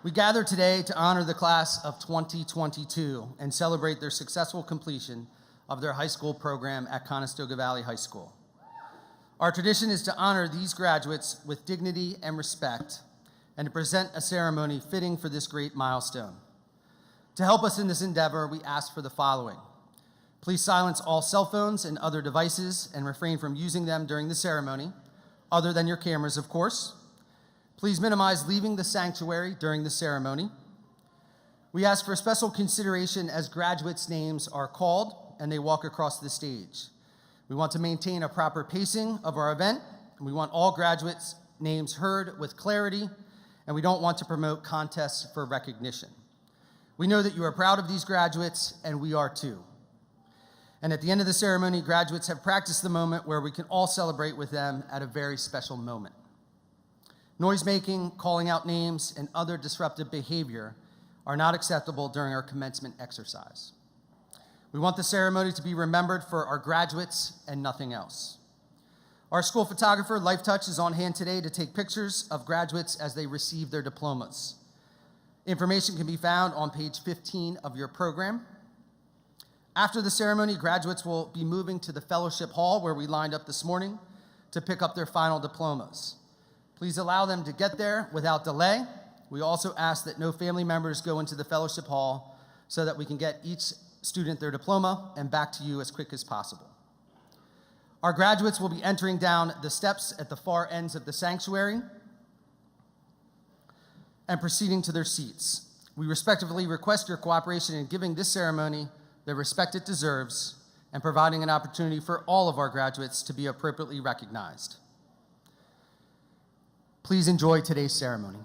We gather today to honor the class of 2022 and celebrate their successful completion of their high school program at Conestoga Valley High School. Our tradition is to honor these graduates with dignity and respect and to present a ceremony fitting for this great milestone. To help us in this endeavor, we ask for the following. Please silence all cell phones and other devices and refrain from using them during the ceremony, other than your cameras, of course. Please minimize leaving the sanctuary during the ceremony. We ask for special consideration as graduates' names are called and they walk across the stage. We want to maintain a proper pacing of our event, and we want all graduates' names heard with clarity, and we don't want to promote contests for recognition. We know that you are proud of these graduates, and we are too. And at the end of the ceremony, graduates have practiced the moment where we can all celebrate with them at a very special moment. Noise-making, calling out names, and other disruptive behavior are not acceptable during our commencement exercise. We want the ceremony to be remembered for our graduates and nothing else. Our school photographer, LifeTouch, is on hand today to take pictures of graduates as they receive their diplomas. Information can be found on page 15 of your program. After the ceremony, graduates will be moving to the fellowship hall where we lined up this morning to pick up their final diplomas. Please allow them to get there without delay. We also ask that no family members go into the fellowship hall so that we can get each student their diploma and back to you as quick as possible. Our graduates will be entering down the steps at the far ends of the sanctuary and proceeding to their seats. We respectfully request your cooperation in giving this ceremony the respect it deserves and providing an opportunity for all of our graduates to be appropriately recognized. Please enjoy today's ceremony.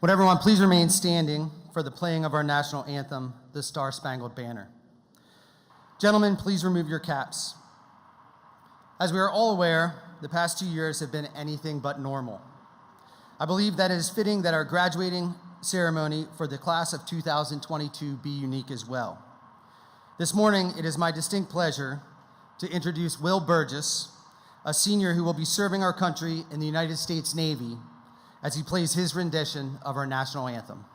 Would everyone please remain standing for the playing of our national anthem, the Star-Spangled Banner. Gentlemen, please remove your caps. As we are all aware, the past 2 years have been anything but normal. I believe that it is fitting that our graduating ceremony for the class of 2022 be unique as well. This morning, it is my distinct pleasure to introduce Will Burgess, a senior who will be serving our country in the United States Navy as he plays his rendition of our national anthem.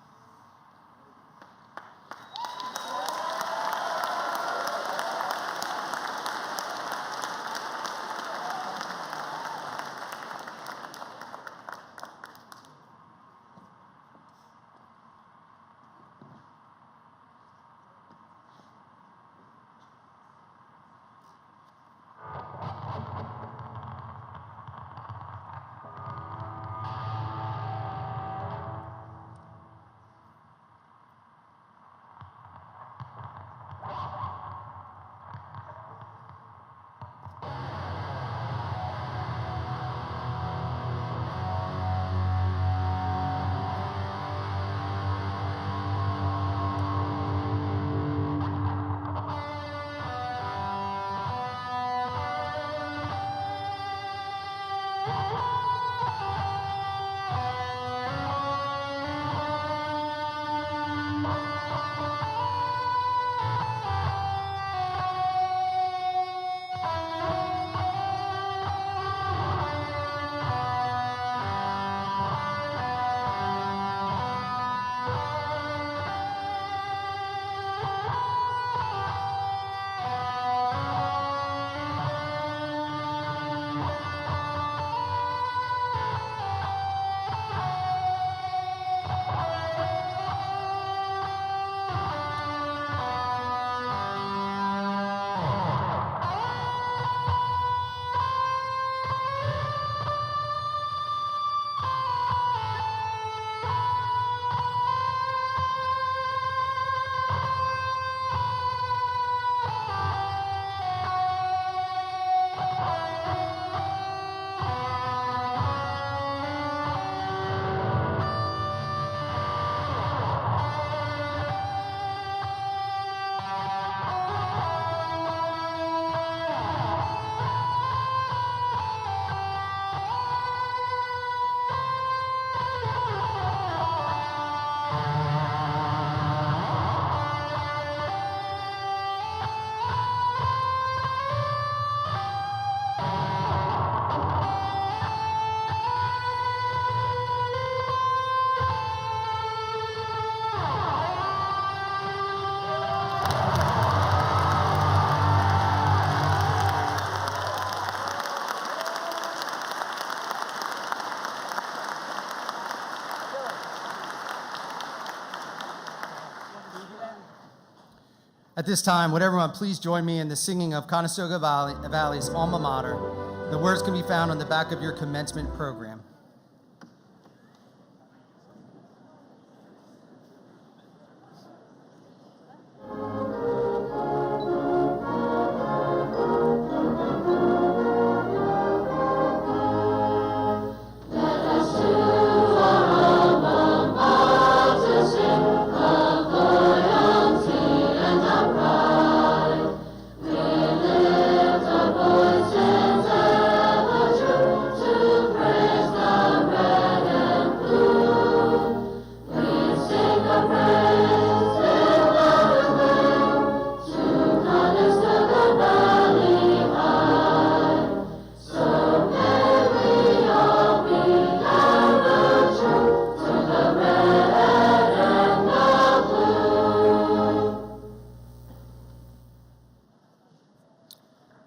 At this time, would everyone please join me in the singing of Conestoga Valley's alma mater. The words can be found on the back of your commencement program.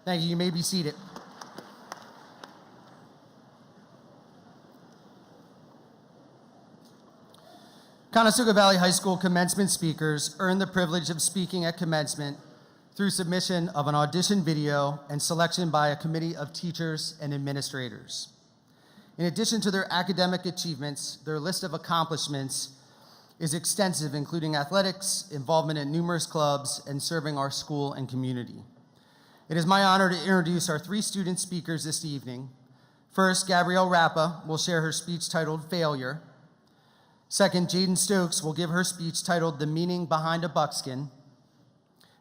Thank you. You may be seated. Conestoga Valley High School commencement speakers earn the privilege of speaking at commencement through submission of an audition video and selection by a committee of teachers and administrators. In addition to their academic achievements, their list of accomplishments is extensive, including athletics, involvement in numerous clubs, and serving our school and community. It is my honor to introduce our 3 student speakers this evening. First, Gabrielle Rappa will share her speech titled Failure. Second, Jaden Stokes will give her speech titled The Meaning Behind a Buckskin.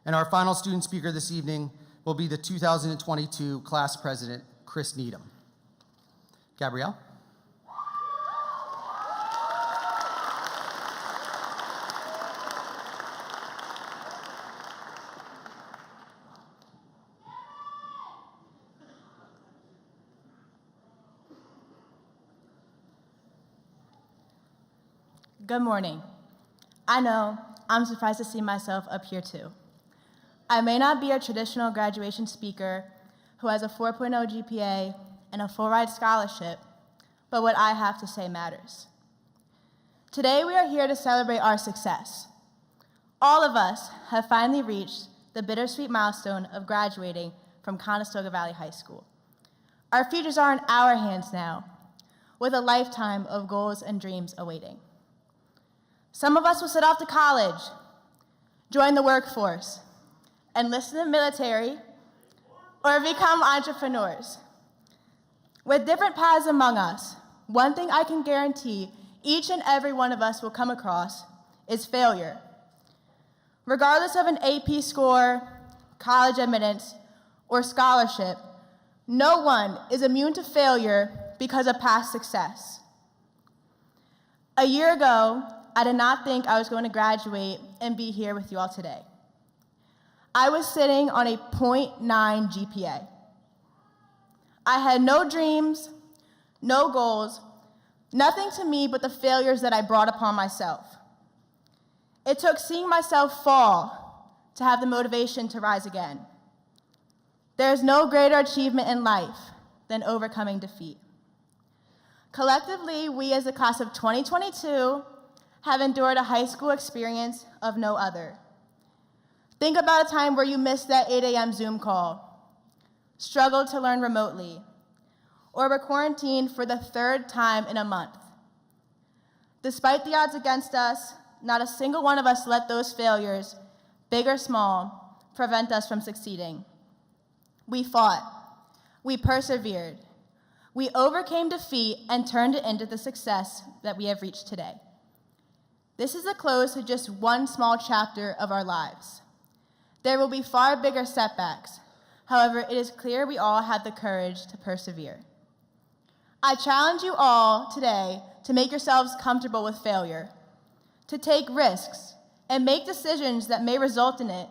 And our final student speaker this evening will be the 2022 class president, Chris Needham. Gabrielle? Good morning. I know I'm surprised to see myself up here too. I may not be a traditional graduation speaker who has a 4.0 GPA and a full ride scholarship, but what I have to say matters. Today we are here to celebrate our success. All of us have finally reached the bittersweet milestone of graduating from Conestoga Valley High School. Our futures are in our hands now, with a lifetime of goals and dreams awaiting. Some of us will set off to college, join the workforce, enlist in the military, or become entrepreneurs. With different paths among us, one thing I can guarantee each and every one of us will come across is failure. Regardless of an AP score, college admittance, or scholarship, no one is immune to failure because of past success. A year ago, I did not think I was going to graduate and be here with you all today. I was sitting on a 0.9 GPA. I had no dreams, no goals, nothing to me but the failures that I brought upon myself. It took seeing myself fall to have the motivation to rise again. There is no greater achievement in life than overcoming defeat. Collectively, we as the class of 2022 have endured a high school experience of no other. Think about a time where you missed that 8 a.m. Zoom call, struggled to learn remotely, or were quarantined for the third time in a month. Despite the odds against us, not a single one of us let those failures, big or small, prevent us from succeeding. We fought, we persevered, we overcame defeat and turned it into the success that we have reached today. This is the close to just one small chapter of our lives. There will be far bigger setbacks. However, it is clear we all have the courage to persevere. I challenge you all today to make yourselves comfortable with failure, to take risks, and make decisions that may result in it,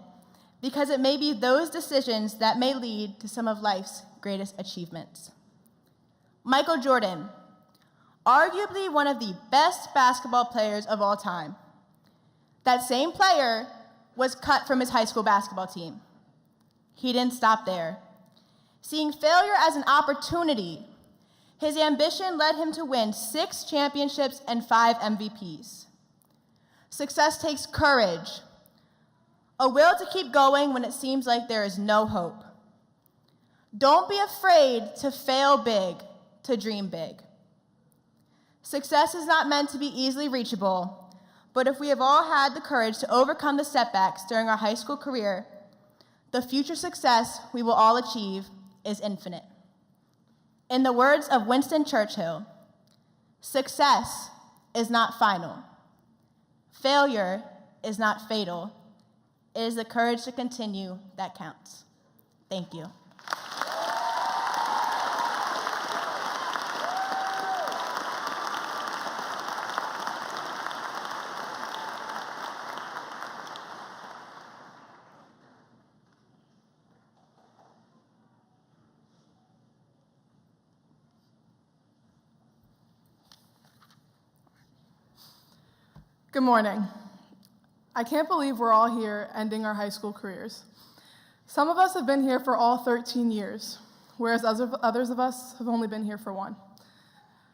because it may be those decisions that may lead to some of life's greatest achievements. Michael Jordan, arguably one of the best basketball players of all time. That same player was cut from his high school basketball team. He didn't stop there. Seeing failure as an opportunity, his ambition led him to win 6 championships and 5 MVPs. Success takes courage, a will to keep going when it seems like there is no hope. Don't be afraid to fail big, to dream big. Success is not meant to be easily reachable, but if we have all had the courage to overcome the setbacks during our high school career, the future success we will all achieve is infinite. In the words of Winston Churchill, success is not final. Failure is not fatal. It is the courage to continue that counts. Thank you. Good morning. I can't believe we're all here ending our high school careers. Some of us have been here for all 13 years, whereas others of us have only been here for 1.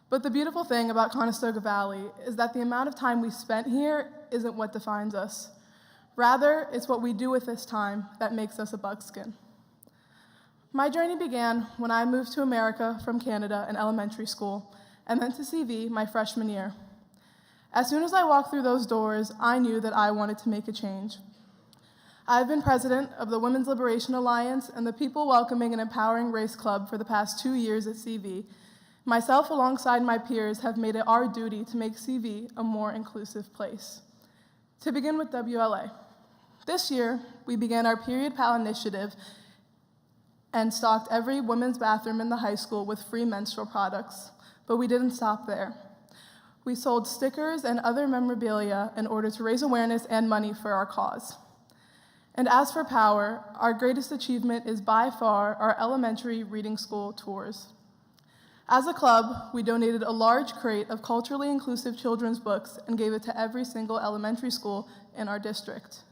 But the beautiful thing about Conestoga Valley is that the amount of time we spent here isn't what defines us. Rather, it's what we do with this time that makes us a buckskin. My journey began when I moved to America from Canada in elementary school and then to CV my freshman year. As soon as I walked through those doors, I knew that I wanted to make a change. I've been president of the Women's Liberation Alliance and the People Welcoming and Empowering Race Club for the past 2 years at CV, Myself, alongside my peers, have made it our duty to make CV a more inclusive place. To begin with WLA. This year, we began our Period Pal initiative and stocked every women's bathroom in the high school with free menstrual products, but we didn't stop there. We sold stickers and other memorabilia in order to raise awareness and money for our cause. And as for Power, our greatest achievement is by far our elementary reading school tours. As a club, we donated a large crate of culturally inclusive children's books and gave it to every single elementary school in our district.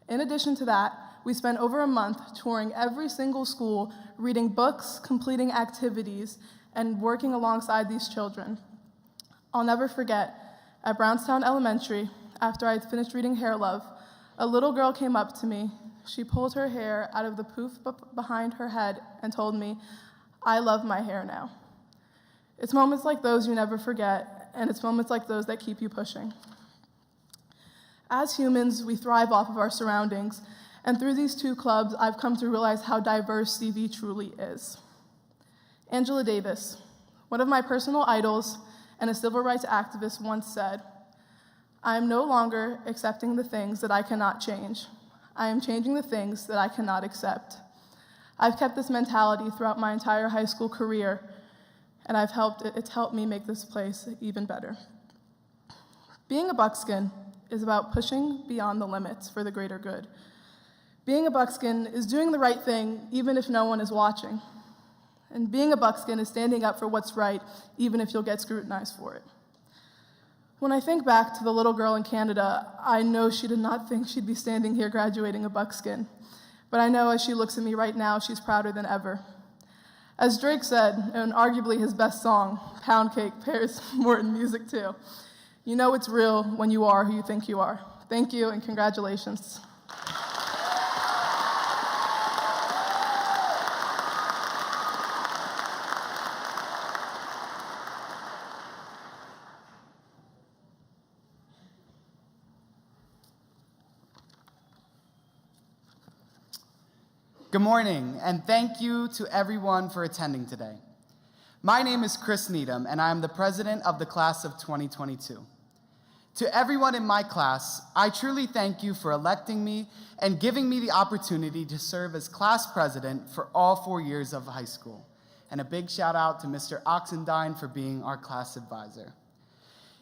In addition to that, we spent over a month touring every single school, reading books, completing activities, and working alongside these children. I'll never forget, at Brownstown Elementary, after I had finished reading Hair Love, a little girl came up to me. She pulled her hair out of the poof behind her head and told me, "I love my hair now." It's moments like those you never forget, and it's moments like those that keep you pushing. As humans, we thrive off of our surroundings, and through these two clubs, I've come to realize how diverse CV truly is. Angela Davis, one of my personal idols and a civil rights activist, once said, "I am no longer accepting the things that I cannot change. I am changing the things that I cannot accept." I've kept this mentality throughout my entire high school career, and it's helped me make this place even better. Being a buckskin is about pushing beyond the limits for the greater good. Being a buckskin is doing the right thing even if no one is watching. And being a buckskin is standing up for what's right even if you'll get scrutinized for it. When I think back to the little girl in Canada, I know she did not think she'd be standing here graduating a buckskin. But I know as she looks at me right now, she's prouder than ever. As Drake said, in arguably his best song, "Pound Cake," Paris Morton music too, you know it's real when you are who you think you are. Thank you and congratulations. Good morning, and thank you to everyone for attending today. My name is Chris Needham, and I am the president of the class of 2022. To everyone in my class, I truly thank you for electing me and giving me the opportunity to serve as class president for all 4 years of high school. And a big shout out to Mr. Oxendine for being our class advisor.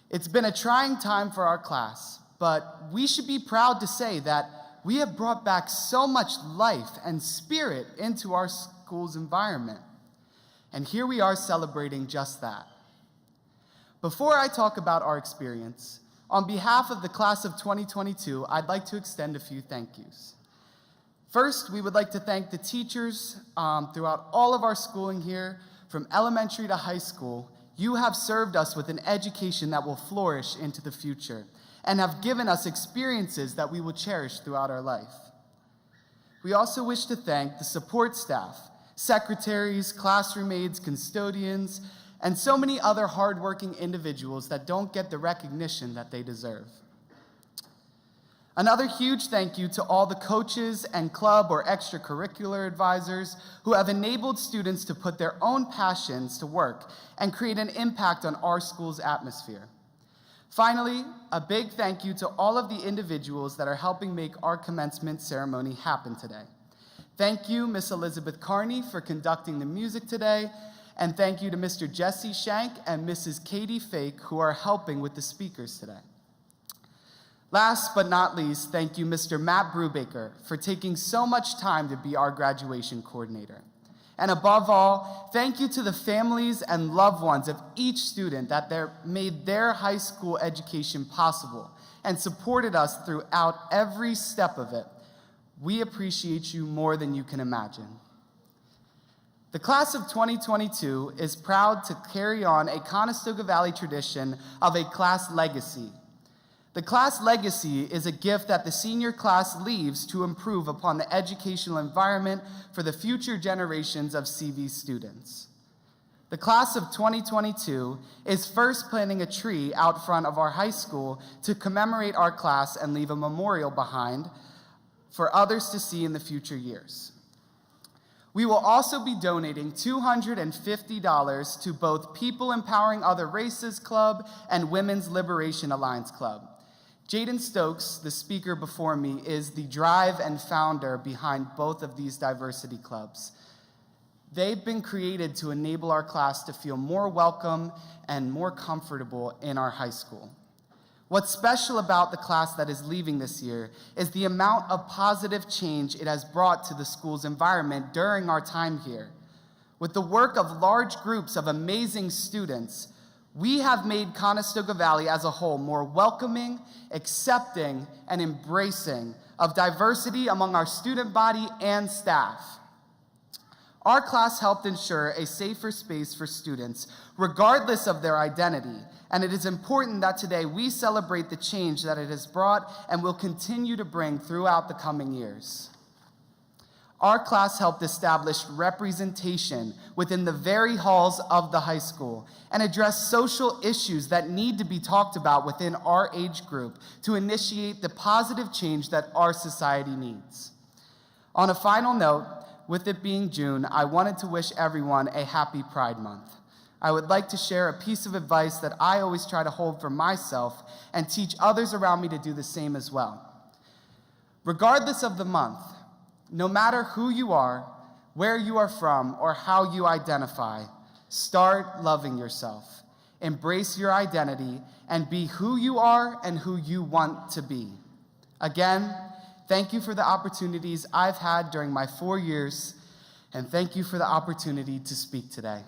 It's been a trying time for our class, but we should be proud to say that we have brought back so much life and spirit into our school's environment. And here we are celebrating just that. Before I talk about our experience, on behalf of the class of 2022, I'd like to extend a few thank yous. First, we would like to thank the teachers throughout all of our schooling here, from elementary to high school. You have served us with an education that will flourish into the future, and have given us experiences that we will cherish throughout our life. We also wish to thank the support staff, secretaries, classroom aides, custodians, and so many other hardworking individuals that don't get the recognition that they deserve. Another huge thank you to all the coaches and club or extracurricular advisors who have enabled students to put their own passions to work and create an impact on our school's atmosphere. Finally, a big thank you to all of the individuals that are helping make our commencement ceremony happen today. Thank you, Miss Elizabeth Carney, for conducting the music today, and thank you to Mr. Jesse Shank and Mrs. Katie Fake, who are helping with the speakers today. Last but not least, thank you, Mr. Matt Brubaker, for taking so much time to be our graduation coordinator. And above all, thank you to the families and loved ones of each student that made their high school education possible and supported us throughout every step of it. We appreciate you more than you can imagine. The class of 2022 is proud to carry on a Conestoga Valley tradition of a class legacy. The class legacy is a gift that the senior class leaves to improve upon the educational environment for the future generations of CV students. The class of 2022 is first planting a tree out front of our high school to commemorate our class and leave a memorial behind for others to see in the future years. We will also be donating $250 to both People Empowering Other Races Club and Women's Liberation Alliance Club. Jaden Stokes, the speaker before me, is the drive and founder behind both of these diversity clubs. They've been created to enable our class to feel more welcome and more comfortable in our high school. What's special about the class that is leaving this year is the amount of positive change it has brought to the school's environment during our time here. With the work of large groups of amazing students, we have made Conestoga Valley as a whole more welcoming, accepting, and embracing of diversity among our student body and staff. Our class helped ensure a safer space for students, regardless of their identity, and it is important that today we celebrate the change that it has brought and will continue to bring throughout the coming years. Our class helped establish representation within the very halls of the high school and address social issues that need to be talked about within our age group to initiate the positive change that our society needs. On a final note, with it being June, I wanted to wish everyone a happy Pride Month. I would like to share a piece of advice that I always try to hold for myself and teach others around me to do the same as well. Regardless of the month, no matter who you are, where you are from, or how you identify, start loving yourself. Embrace your identity and be who you are and who you want to be. Again, thank you for the opportunities I've had during my 4 years, and thank you for the opportunity to speak today.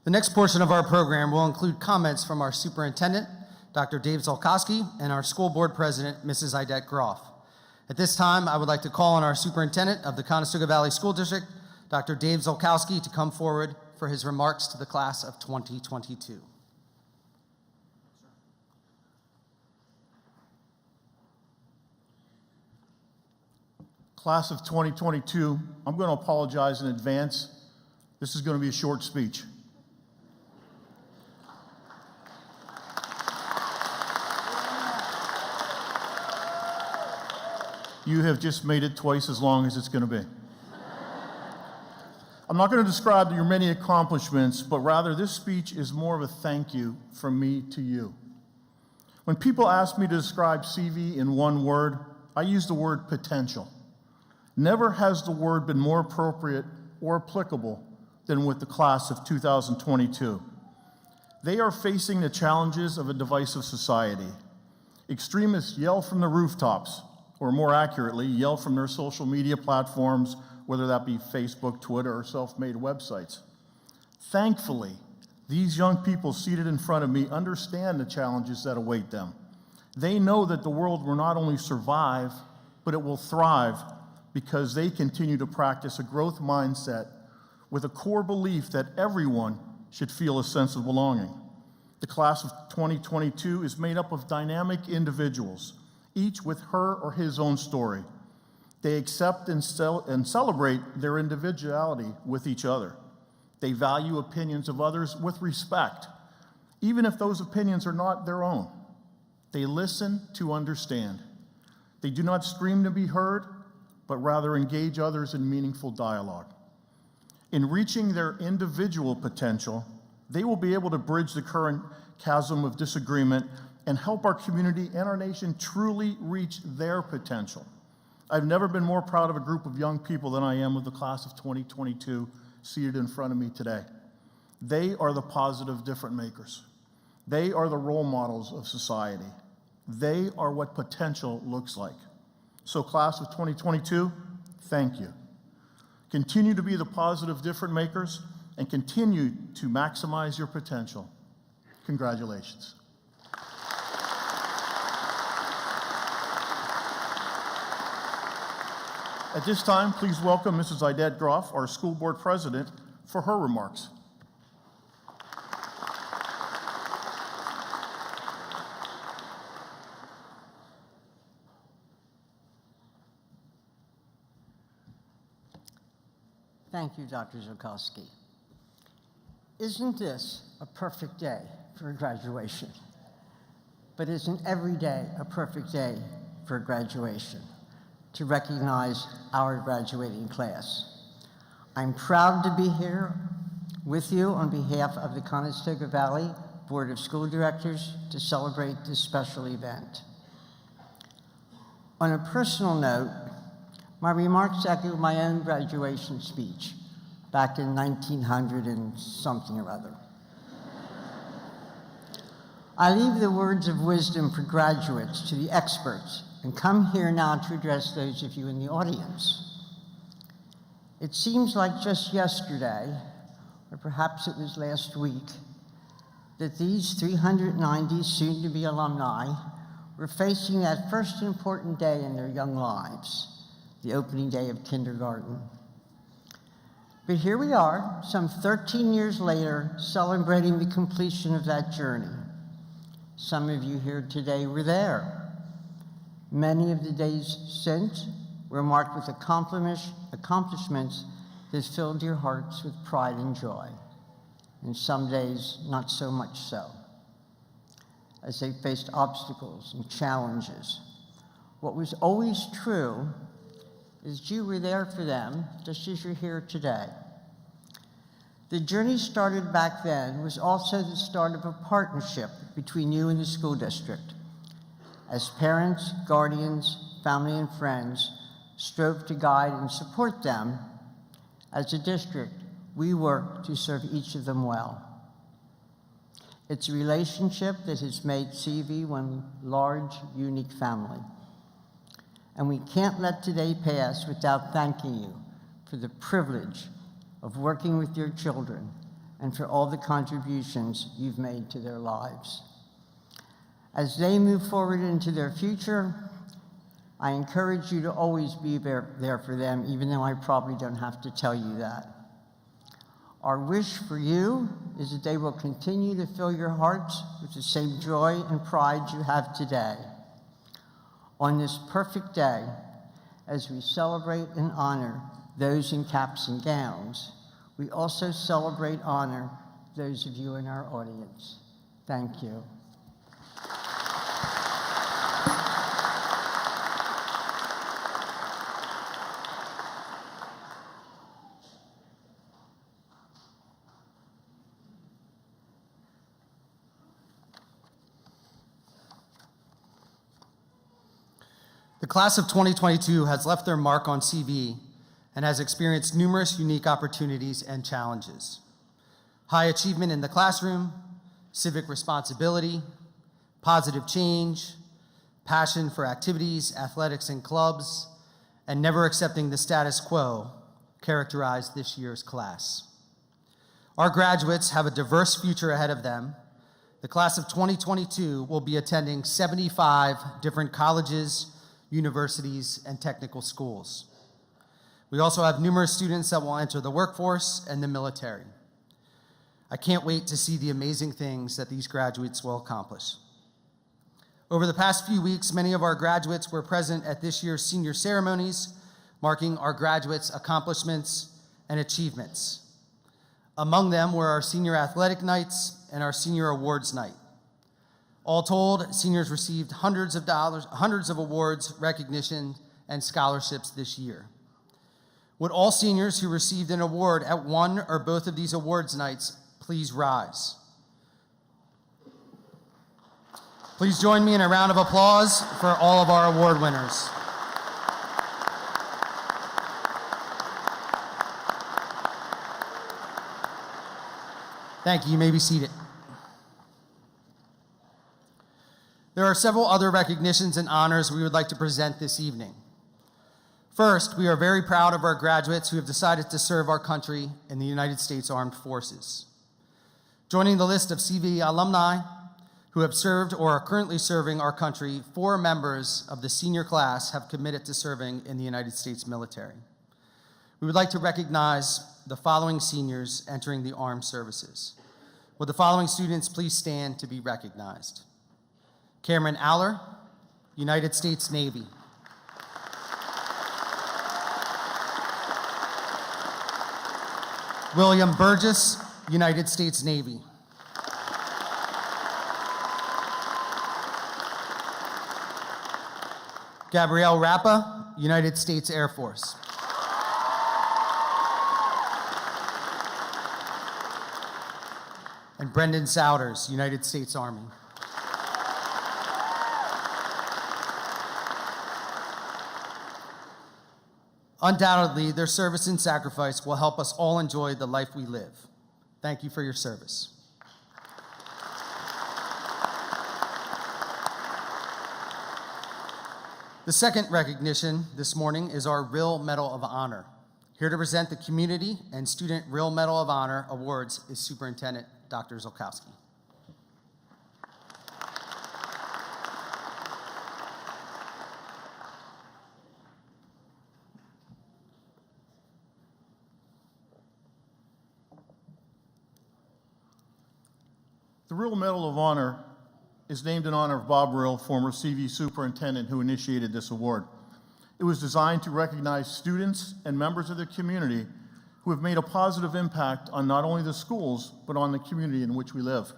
The next portion of our program will include comments from our superintendent, Dr. Dave Zolkowski, and our school board president, Mrs. Idette Groff. At this time, I would like to call on our superintendent of the Conestoga Valley School District, Dr. Dave Zolkowski, to come forward for his remarks to the class of 2022. Class of 2022, I'm going to apologize in advance. This is going to be a short speech. You have just made it twice as long as it's going to be. I'm not going to describe your many accomplishments, but rather this speech is more of a thank you from me to you. When people ask me to describe CV in one word, I use the word potential. Never has the word been more appropriate or applicable than with the class of 2022. They are facing the challenges of a divisive society. Extremists yell from the rooftops, or more accurately, yell from their social media platforms, whether that be Facebook, Twitter, or self-made websites. Thankfully, these young people seated in front of me understand the challenges that await them. They know that the world will not only survive, but it will thrive because they continue to practice a growth mindset with a core belief that everyone should feel a sense of belonging. The class of 2022 is made up of dynamic individuals, each with her or his own story. They accept and celebrate their individuality with each other. They value opinions of others with respect, even if those opinions are not their own. They listen to understand. They do not scream to be heard, but rather engage others in meaningful dialogue. In reaching their individual potential, they will be able to bridge the current chasm of disagreement and help our community and our nation truly reach their potential. I've never been more proud of a group of young people than I am with the class of 2022 seated in front of me today. They are the positive difference makers. They are the role models of society. They are what potential looks like. So class of 2022, thank you. Continue to be the positive difference makers and continue to maximize your potential. Congratulations. At this time, please welcome Mrs. Idette Groff, our school board president, for her remarks. Thank you, Dr. Zolkowski. Isn't this a perfect day for graduation? But isn't every day a perfect day for graduation, to recognize our graduating class? I'm proud to be here with you on behalf of the Conestoga Valley Board of School Directors to celebrate this special event. On a personal note, my remarks echo my own graduation speech back in 1900 and something or other. I leave the words of wisdom for graduates to the experts and come here now to address those of you in the audience. It seems like just yesterday, or perhaps it was last week, that these 390 soon-to-be alumni were facing that first important day in their young lives, the opening day of kindergarten. But here we are, some 13 years later, celebrating the completion of that journey. Some of you here today were there. Many of the days since were marked with accomplishments that filled your hearts with pride and joy, and some days not so much so, as they faced obstacles and challenges. What was always true is you were there for them, just as you're here today. The journey started back then was also the start of a partnership between you and the school district. As parents, guardians, family, and friends strove to guide and support them, as a district, we work to serve each of them well. It's a relationship that has made CV one large, unique family. And we can't let today pass without thanking you for the privilege of working with your children and for all the contributions you've made to their lives. As they move forward into their future, I encourage you to always be there for them, even though I probably don't have to tell you that. Our wish for you is that they will continue to fill your hearts with the same joy and pride you have today. On this perfect day, as we celebrate and honor those in caps and gowns, we also celebrate and honor those of you in our audience. Thank you. The class of 2022 has left their mark on CV and has experienced numerous unique opportunities and challenges. High achievement in the classroom, civic responsibility, positive change, passion for activities, athletics, and clubs, and never accepting the status quo characterized this year's class. Our graduates have a diverse future ahead of them. The class of 2022 will be attending 75 different colleges, universities, and technical schools. We also have numerous students that will enter the workforce and the military. I can't wait to see the amazing things that these graduates will accomplish. Over the past few weeks, many of our graduates were present at this year's senior ceremonies, marking our graduates' accomplishments and achievements. Among them were our senior athletic nights and our senior awards night. All told, seniors received hundreds of awards, recognition, and scholarships this year. Would all seniors who received an award at one or both of these awards nights please rise? Please join me in a round of applause for all of our award winners. Thank you. You may be seated. There are several other recognitions and honors we would like to present this evening. First, we are very proud of our graduates who have decided to serve our country in the United States Armed Forces. Joining the list of CV alumni who have served or are currently serving our country, 4 members of the senior class have committed to serving in the United States military. We would like to recognize the following seniors entering the armed services. Would the following students please stand to be recognized? Cameron Aller, United States Navy. William Burgess, United States Navy. Gabrielle Rappa, United States Air Force. And Brendan Souders, United States Army. Undoubtedly, their service and sacrifice will help us all enjoy the life we live. Thank you for your service. The second recognition this morning is our Real Medal of Honor. Here to present the Community and Student Real Medal of Honor awards is Superintendent Dr. Zolkowski. The Real Medal of Honor is named in honor of Bob Rill, former CV superintendent who initiated this award. It was designed to recognize students and members of the community who have made a positive impact on not only the schools, but on the community in which we live.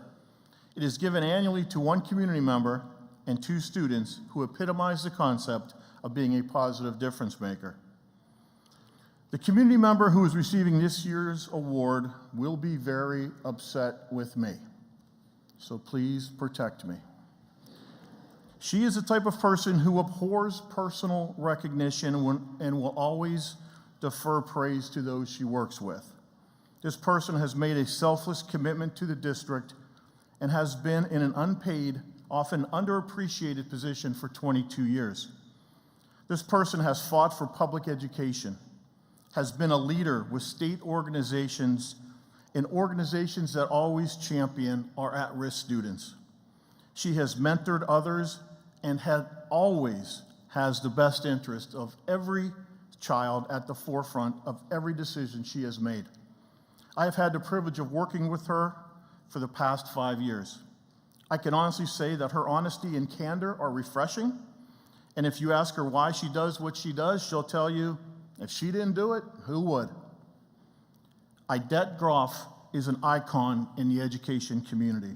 It is given annually to one community member and 2 students who epitomize the concept of being a positive difference maker. The community member who is receiving this year's award will be very upset with me, so please protect me. She is the type of person who abhors personal recognition and will always defer praise to those she works with. This person has made a selfless commitment to the district and has been in an unpaid, often underappreciated position for 22 years. This person has fought for public education, has been a leader with state organizations and organizations that always champion our at-risk students. She has mentored others and always has the best interest of every child at the forefront of every decision she has made. I have had the privilege of working with her for the past 5 years. I can honestly say that her honesty and candor are refreshing, and if you ask her why she does what she does, she'll tell you, if she didn't do it, who would? Idette Groff is an icon in the education community.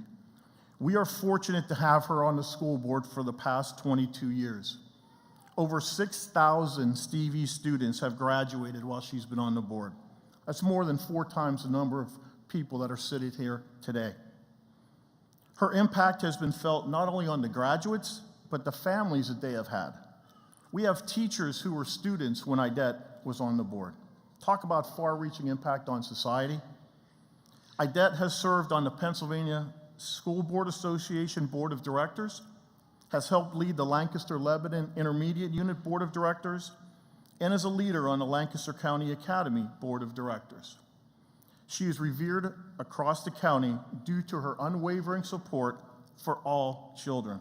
We are fortunate to have her on the school board for the past 22 years. Over 6,000 Stevie students have graduated while she's been on the board. That's more than 4 times the number of people that are sitting here today. Her impact has been felt not only on the graduates, but the families that they have had. We have teachers who were students when Idette was on the board. Talk about far-reaching impact on society. Idette has served on the Pennsylvania School Board Association Board of Directors, has helped lead the Lancaster-Lebanon Intermediate Unit Board of Directors, and is a leader on the Lancaster County Academy Board of Directors. She is revered across the county due to her unwavering support for all children.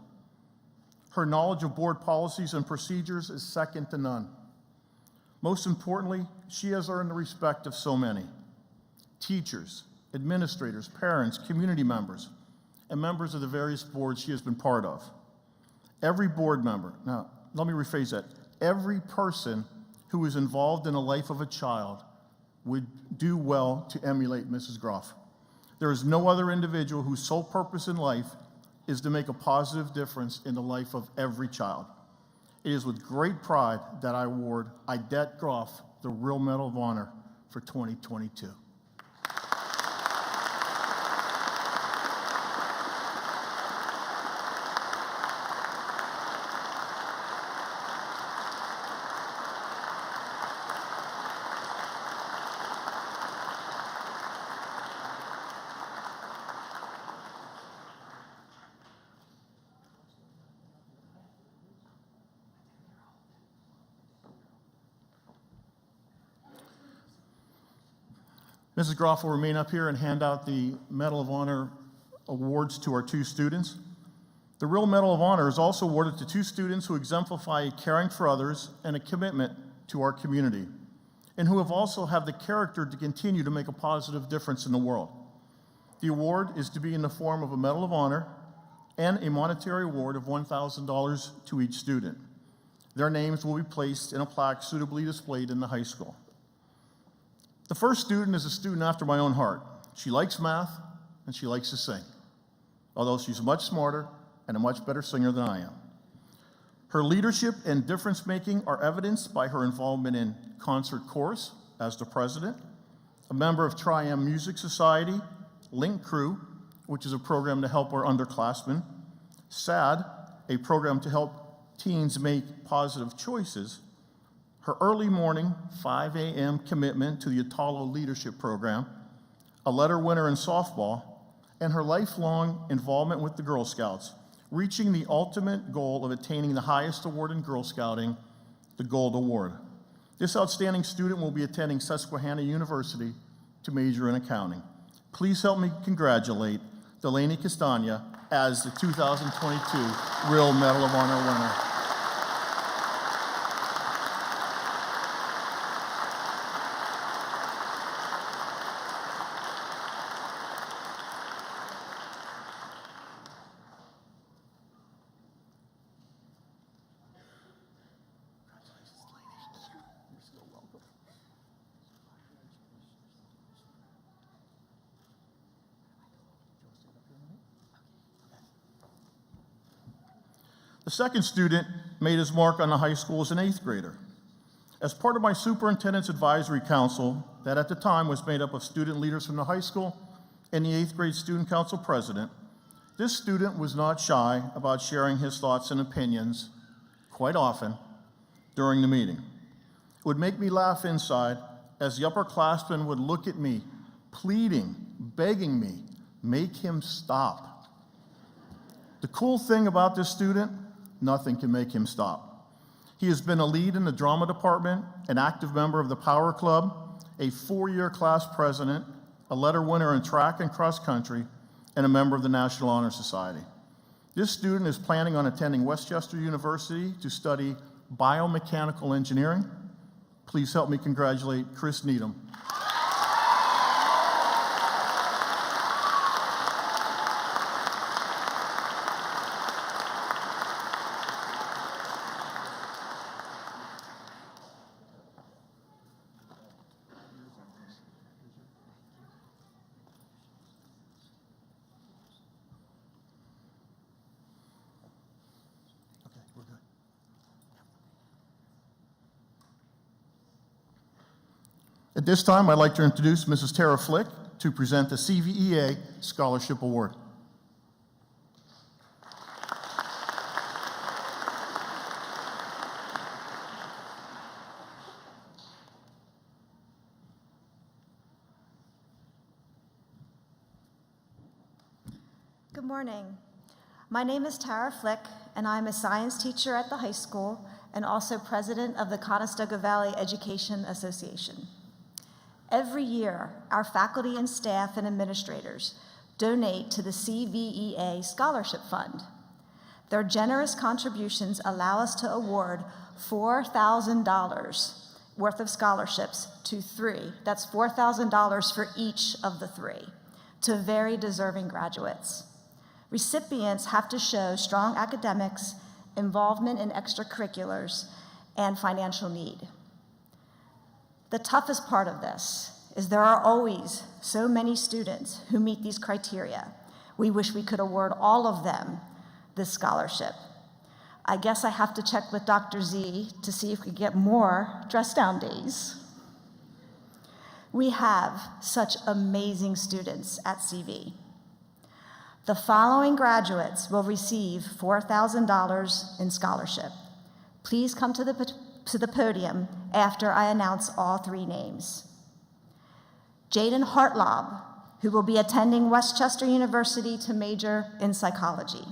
Her knowledge of board policies and procedures is second to none. Most importantly, she has earned the respect of so many: teachers, administrators, parents, community members, and members of the various boards she has been part of. Every board member, now let me rephrase that, every person who is involved in the life of a child would do well to emulate Mrs. Groff. There is no other individual whose sole purpose in life is to make a positive difference in the life of every child. It is with great pride that I award Idette Groff the Real Medal of Honor for 2022. Mrs. Groff will remain up here and hand out the Medal of Honor awards to our 2 students. The Real Medal of Honor is also awarded to 2 students who exemplify caring for others and a commitment to our community, and who have also have the character to continue to make a positive difference in the world. The award is to be in the form of a Medal of Honor and a monetary award of $1,000 to each student. Their names will be placed in a plaque suitably displayed in the high school. The first student is a student after my own heart. She likes math, and she likes to sing, although she's much smarter and a much better singer than I am. Her leadership and difference-making are evidenced by her involvement in concert chorus as the president, a member of Tri-M Music Society, Link Crew, which is a program to help our underclassmen, SAD, a program to help teens make positive choices, her early morning 5 a.m. commitment to the Atalo Leadership Program, a letter winner in softball, and her lifelong involvement with the Girl Scouts, reaching the ultimate goal of attaining the highest award in Girl Scouting, the Gold Award. This outstanding student will be attending Susquehanna University to major in accounting. Please help me congratulate Delaney Castagna as the 2022 Real Medal of Honor winner. The second student made his mark on the high school as an 8th grader. As part of my superintendent's advisory council, that at the time was made up of student leaders from the high school and the 8th grade student council president, this student was not shy about sharing his thoughts and opinions quite often during the meeting. It would make me laugh inside as the upperclassmen would look at me, pleading, begging me, make him stop. The cool thing about this student, nothing can make him stop. He has been a lead in the drama department, an active member of the Power Club, a 4-year class president, a letter winner in track and cross country, and a member of the National Honor Society. This student is planning on attending Westchester University to study biomechanical engineering. Please help me congratulate Chris Needham. At this time, I'd like to introduce Mrs. Tara Flick to present the CVEA Scholarship Award. Good morning. My name is Tara Flick, and I'm a science teacher at the high school and also president of the Conestoga Valley Education Association. Every year, our faculty and staff and administrators donate to the CVEA Scholarship Fund. Their generous contributions allow us to award $4,000 worth of scholarships to 3. That's $4,000 for each of the 3 to very deserving graduates. Recipients have to show strong academics, involvement in extracurriculars, and financial need. The toughest part of this is there are always so many students who meet these criteria. We wish we could award all of them this scholarship. I guess I have to check with Dr. Z to see if we get more dress-down days. We have such amazing students at CV. The following graduates will receive $4,000 in scholarship. Please come to the podium after I announce all 3 names. Jaden Hartlob, who will be attending Westchester University to major in psychology.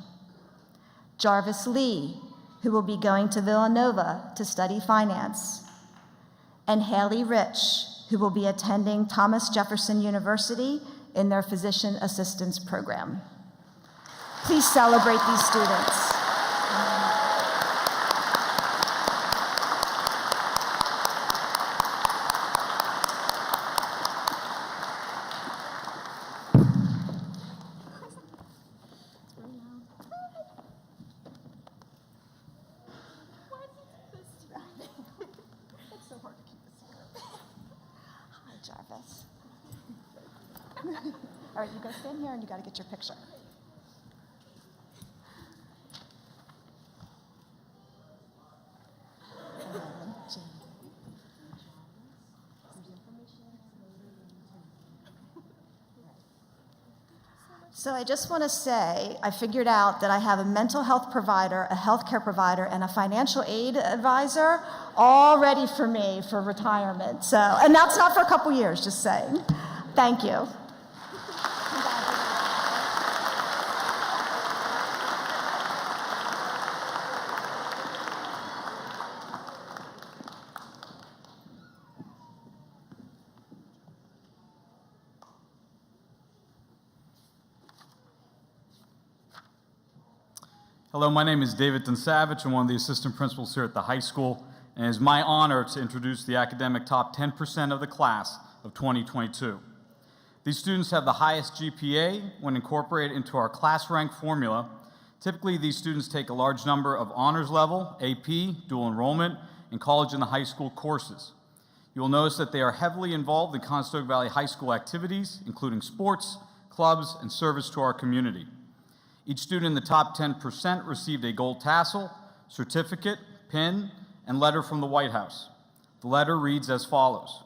Jarvis Lee, who will be going to Villanova to study finance. And Haley Rich, who will be attending Thomas Jefferson University in their physician assistance program. Please celebrate these students. It's so hard to keep this secret. Hi, Jarvis. All right, you go stand here and you got to get your picture. So I just want to say, I figured out that I have a mental health provider, a healthcare provider, and a financial aid advisor all ready for me for retirement. So, and that's not for a couple years, just saying. Thank you. Hello, my name is David Dunsavage. I'm one of the assistant principals here at the high school, and it is my honor to introduce the academic top 10% of the class of 2022. These students have the highest GPA when incorporated into our class rank formula. Typically, these students take a large number of honors level, AP, dual enrollment, and college and the high school courses. You will notice that they are heavily involved in Conestoga Valley High School activities, including sports, clubs, and service to our community. Each student in the top 10% received a gold tassel, certificate, pin, and letter from the White House. The letter reads as follows.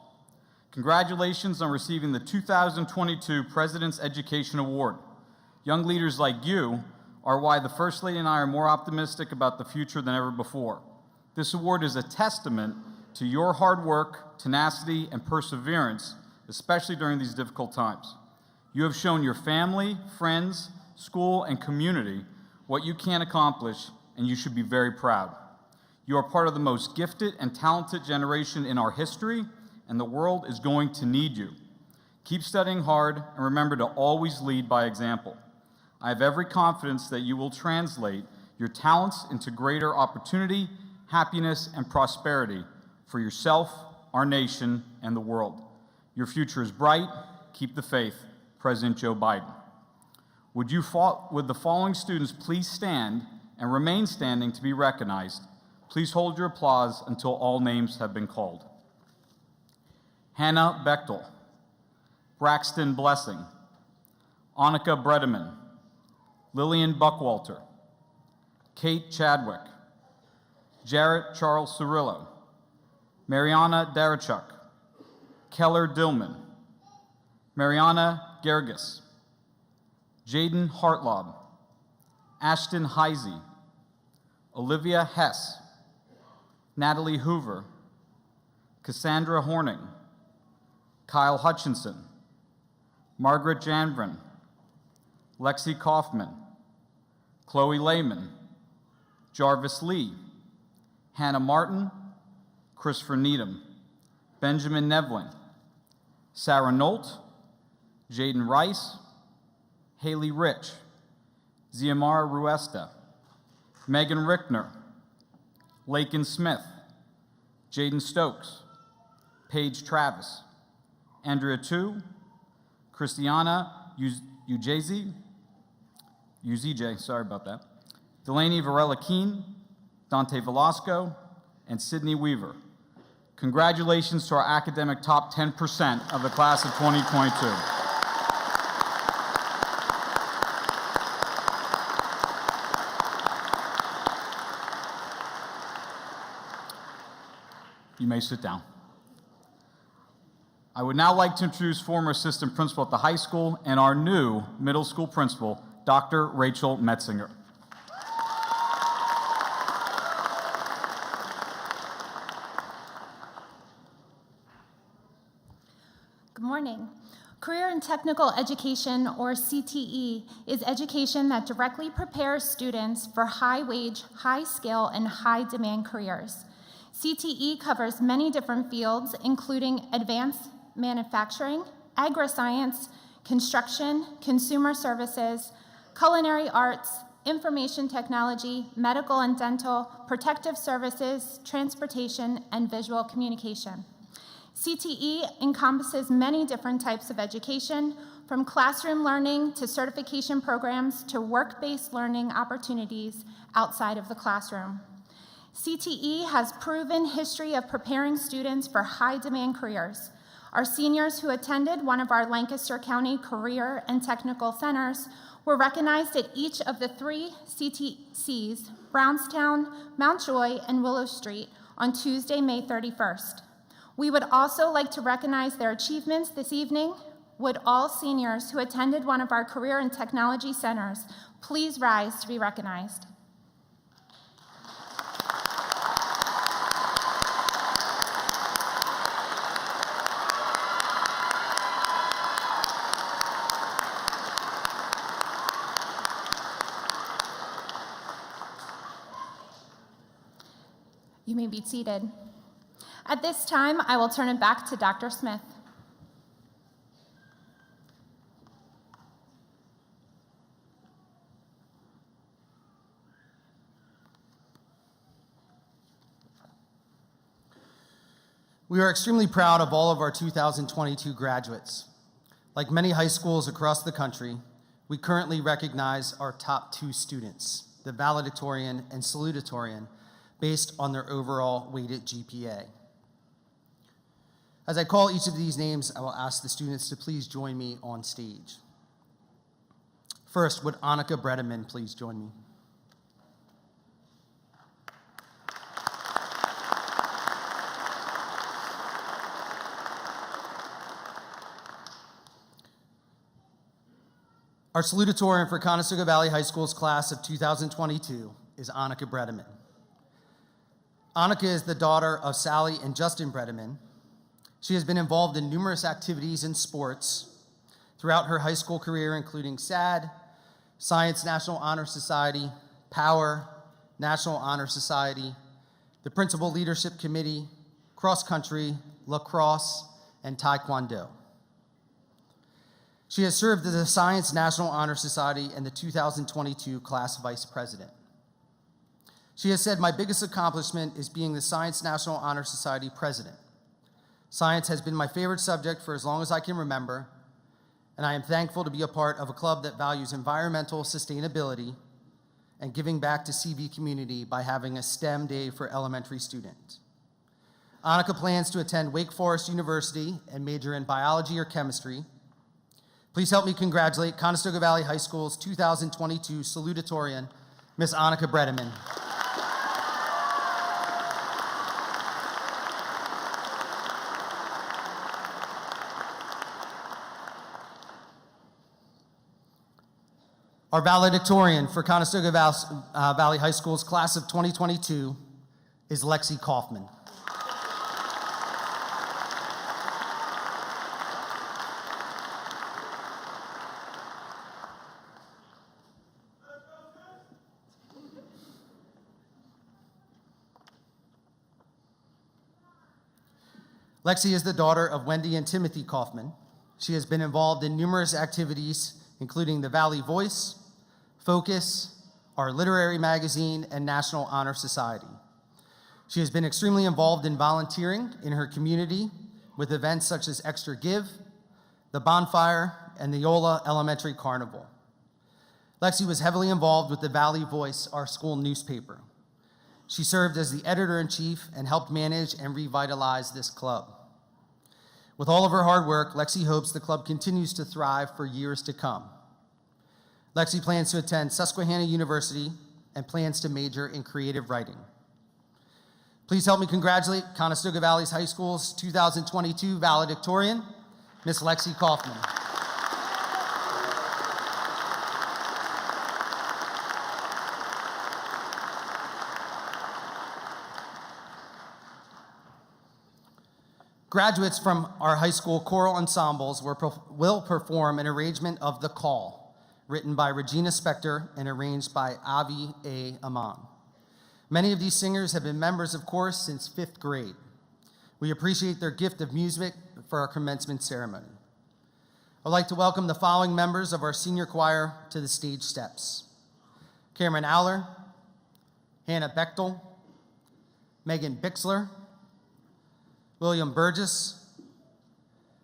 Congratulations on receiving the 2022 President's Education Award. Young leaders like you are why the First Lady and I are more optimistic about the future than ever before. This award is a testament to your hard work, tenacity, and perseverance, especially during these difficult times. You have shown your family, friends, school, and community what you can accomplish, and you should be very proud. You are part of the most gifted and talented generation in our history, and the world is going to need you. Keep studying hard, and remember to always lead by example. I have every confidence that you will translate your talents into greater opportunity, happiness, and prosperity for yourself, our nation, and the world. Your future is bright. Keep the faith. President Joe Biden. Would the following students please stand and remain standing to be recognized? Please hold your applause until all names have been called. Hannah Bechtel, Braxton Blessing, Annika Bredeman, Lillian Buckwalter, Kate Chadwick, Jarrett Charles Cirillo, Mariana Darachuk, Keller Dillman, Mariana Gergis, Jaden Hartlob, Ashton Heisey, Olivia Hess, Natalie Hoover, Cassandra Horning, Kyle Hutchinson, Margaret Janvrin, Lexi Kaufman, Chloe Lehman, Jarvis Lee, Hannah Martin, Christopher Needham, Benjamin Nevling, Sarah Nolt, Jaden Rice, Haley Rich, Ziamara Ruesta, Megan Rickner, Lakin Smith, Jaden Stokes, Paige Travis, Andrea Tu, Christiana Ujeze, sorry about that, Delaney Varela Keene, Dante Velasco, and Sydney Weaver. Congratulations to our academic top 10% of the class of 2022. You may sit down. I would now like to introduce former assistant principal at the high school and our new middle school principal, Dr. Rachel Metzinger. Good morning. Career and Technical Education, or CTE, is education that directly prepares students for high-wage, high-skill, and high-demand careers. CTE covers many different fields, including advanced manufacturing, agri-science, construction, consumer services, culinary arts, information technology, medical and dental, protective services, transportation, and visual communication. CTE encompasses many different types of education, from classroom learning to certification programs to work-based learning opportunities outside of the classroom. CTE has proven history of preparing students for high-demand careers. Our seniors who attended one of our Lancaster County Career and Technical Centers were recognized at each of the 3 CTCs, Brownstown, Mount Joy, and Willow Street, on Tuesday, May 31st. We would also like to recognize their achievements this evening. Would all seniors who attended one of our Career and Technology Centers please rise to be recognized? You may be seated. At this time, I will turn it back to Dr. Smith. We are extremely proud of all of our 2022 graduates. Like many high schools across the country, we currently recognize our top 2 students, the valedictorian and salutatorian, based on their overall weighted GPA. As I call each of these names, I will ask the students to please join me on stage. First, would Annika Bredeman please join me? Our salutatorian for Conestoga Valley High School's class of 2022 is Annika Bredeman. Annika is the daughter of Sally and Justin Bredeman. She has been involved in numerous activities in sports throughout her high school career, including SAD, Science National Honor Society, Power, National Honor Society, the Principal Leadership Committee, cross country, lacrosse, and taekwondo. She has served as the Science National Honor Society and the 2022 class vice president. She has said, "My biggest accomplishment is being the Science National Honor Society president. Science has been my favorite subject for as long as I can remember, and I am thankful to be a part of a club that values environmental sustainability and giving back to CV community by having a STEM day for elementary students." Annika plans to attend Wake Forest University and major in biology or chemistry. Please help me congratulate Conestoga Valley High School's 2022 salutatorian, Miss Annika Bredeman. Our valedictorian for Conestoga Valley High School's class of 2022 is Lexi Kaufman. Lexi is the daughter of Wendy and Timothy Kaufman. She has been involved in numerous activities, including the Valley Voice, Focus, our literary magazine, and National Honor Society. She has been extremely involved in volunteering in her community with events such as Extra Give, the Bonfire, and the Yola Elementary Carnival. Lexi was heavily involved with the Valley Voice, our school newspaper. She served as the editor-in-chief and helped manage and revitalize this club. With all of her hard work, Lexi hopes the club continues to thrive for years to come. Lexi plans to attend Susquehanna University and plans to major in creative writing. Please help me congratulate Conestoga Valley High School's 2022 valedictorian, Miss Lexi Kaufman. Graduates from our high school choral ensembles will perform an arrangement of The Call, written by Regina Spector and arranged by Avi A. Aman. Many of these singers have been members of chorus since 5th grade. We appreciate their gift of music for our commencement ceremony. I'd like to welcome the following members of our senior choir to the stage steps: Cameron Aller, Hannah Bechtel, Megan Bixler, William Burgess,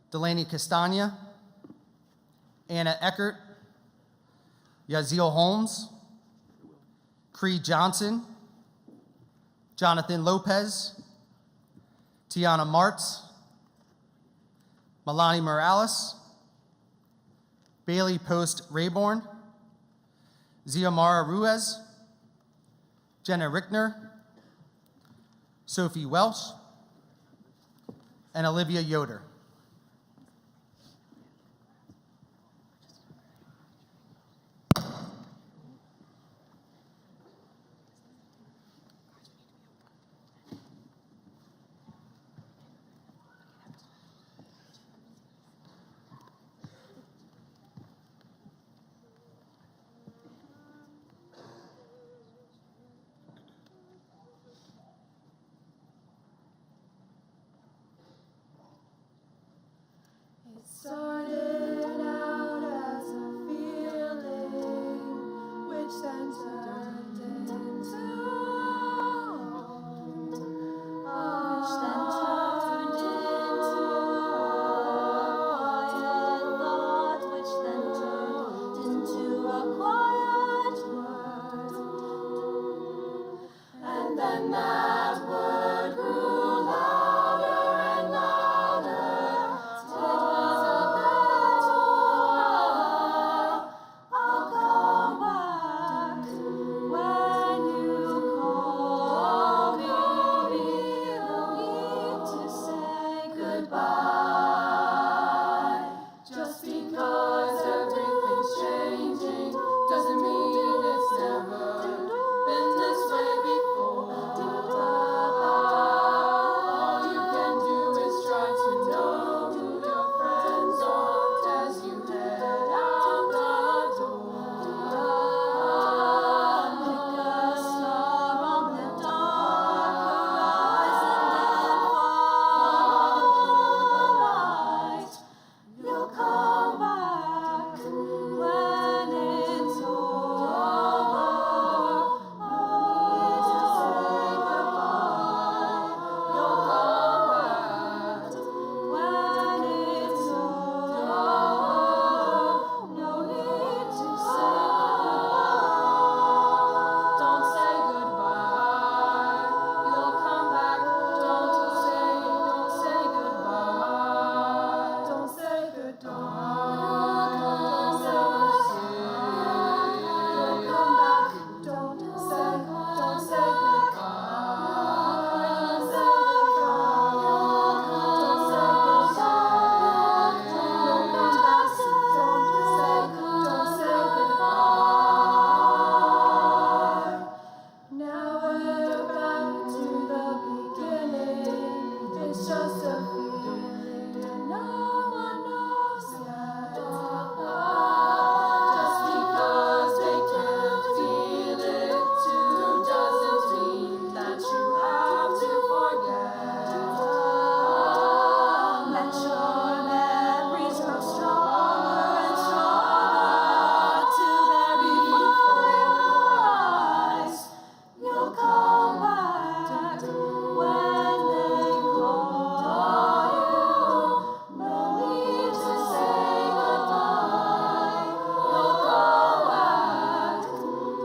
Delaney Castagna, Anna Eckert, Yaziel Holmes, Cree Johnson, Jonathan Lopez, Tiana Martz, Milani Morales, Bailey Post Rayborn, Ziamara Ruiz, Jenna Rickner, Sophie Welsh, and Olivia Yoder. Started out as a feeling, which then turned into a quiet word, and then that word grew louder and louder. It was a battle cry. I'll come back when you call me. No need to say goodbye. Just because everything's changing doesn't mean it's never been this way before. All you can do is try to know who your friends are as you head out the door. Pick a star on the dark horizon and follow the light. You'll come back when it's over. No need to say goodbye. You'll come back when it's over. No need to say goodbye. Don't say goodbye. You'll come back. Don't say goodbye. Don't say goodbye. You'll come back. Don't say goodbye. Don't say goodbye. Now we're back to the beginning. It's just a feeling and no one knows yet. Just because they can't feel it too doesn't mean that you have to forget. Let your memories grow stronger and stronger till they're before your eyes. You'll come back when they call you. No need to say goodbye. You'll come back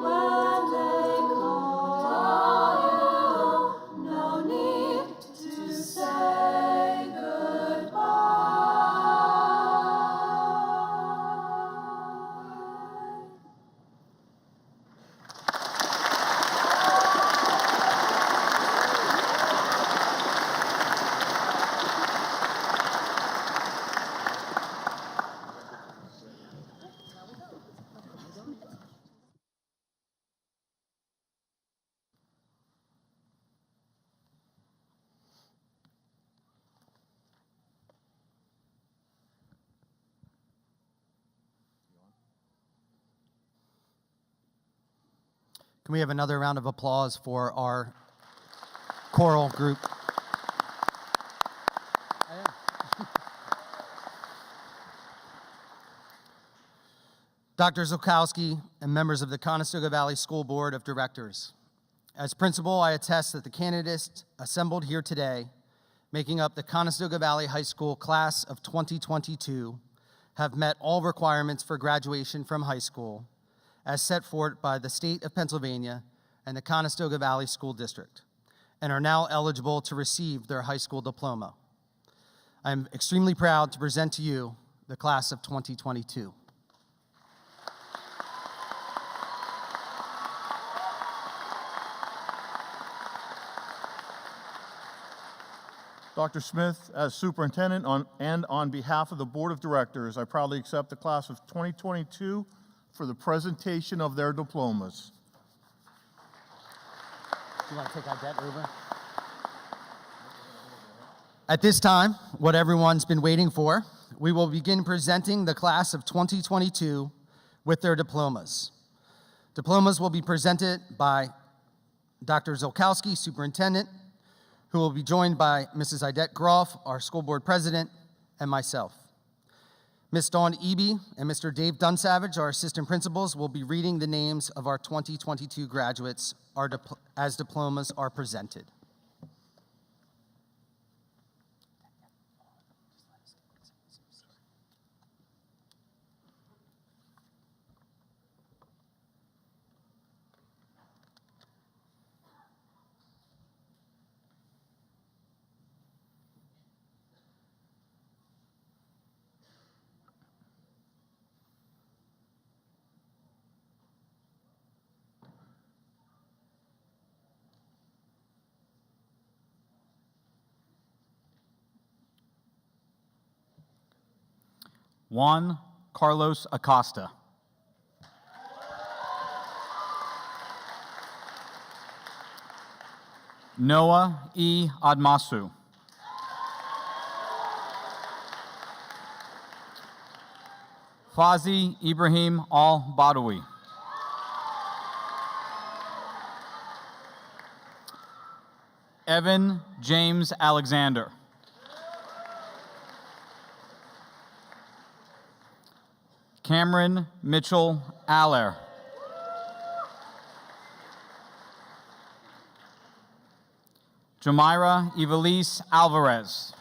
when they call you. No need to say goodbye. Can we have another round of applause for our choral group? Dr. Zulkowski and members of the Conestoga Valley School Board of Directors. As principal, I attest that the candidates assembled here today, making up the Conestoga Valley High School class of 2022, have met all requirements for graduation from high school as set forth by the state of Pennsylvania and the Conestoga Valley School District, and are now eligible to receive their high school diploma. I'm extremely proud to present to you the class of 2022. Dr. Smith, as superintendent and on behalf of the Board of Directors, I proudly accept the class of 2022 for the presentation of their diplomas. You want to take that over? At this time, what everyone's been waiting for, we will begin presenting the class of 2022 with their diplomas. Diplomas will be presented by Dr. Zolkowski, superintendent, who will be joined by Mrs. Idette Groff, our school board president, and myself. Ms. Dawn Eby and Mr. Dave Dunsavage, our assistant principals, will be reading the names of our 2022 graduates as diplomas are presented. Juan Carlos Acosta. Noah E. Admasu. Fazi Ibrahim Al-Badawi. Evan James Alexander. Cameron Mitchell Aller. Jamira Evelise Alvarez.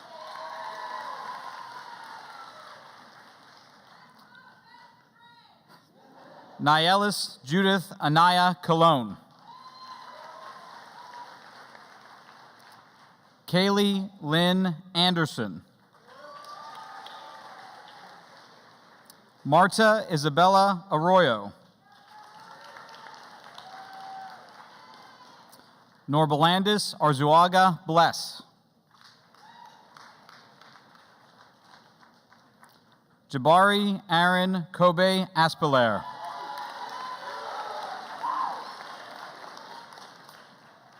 Nielis Judith Anaya Cologne. Kaylee Lynn Anderson. Marta Isabella Arroyo. Norbalandis Arzuaga Bless. Jabari Aaron Kobe Aspiler.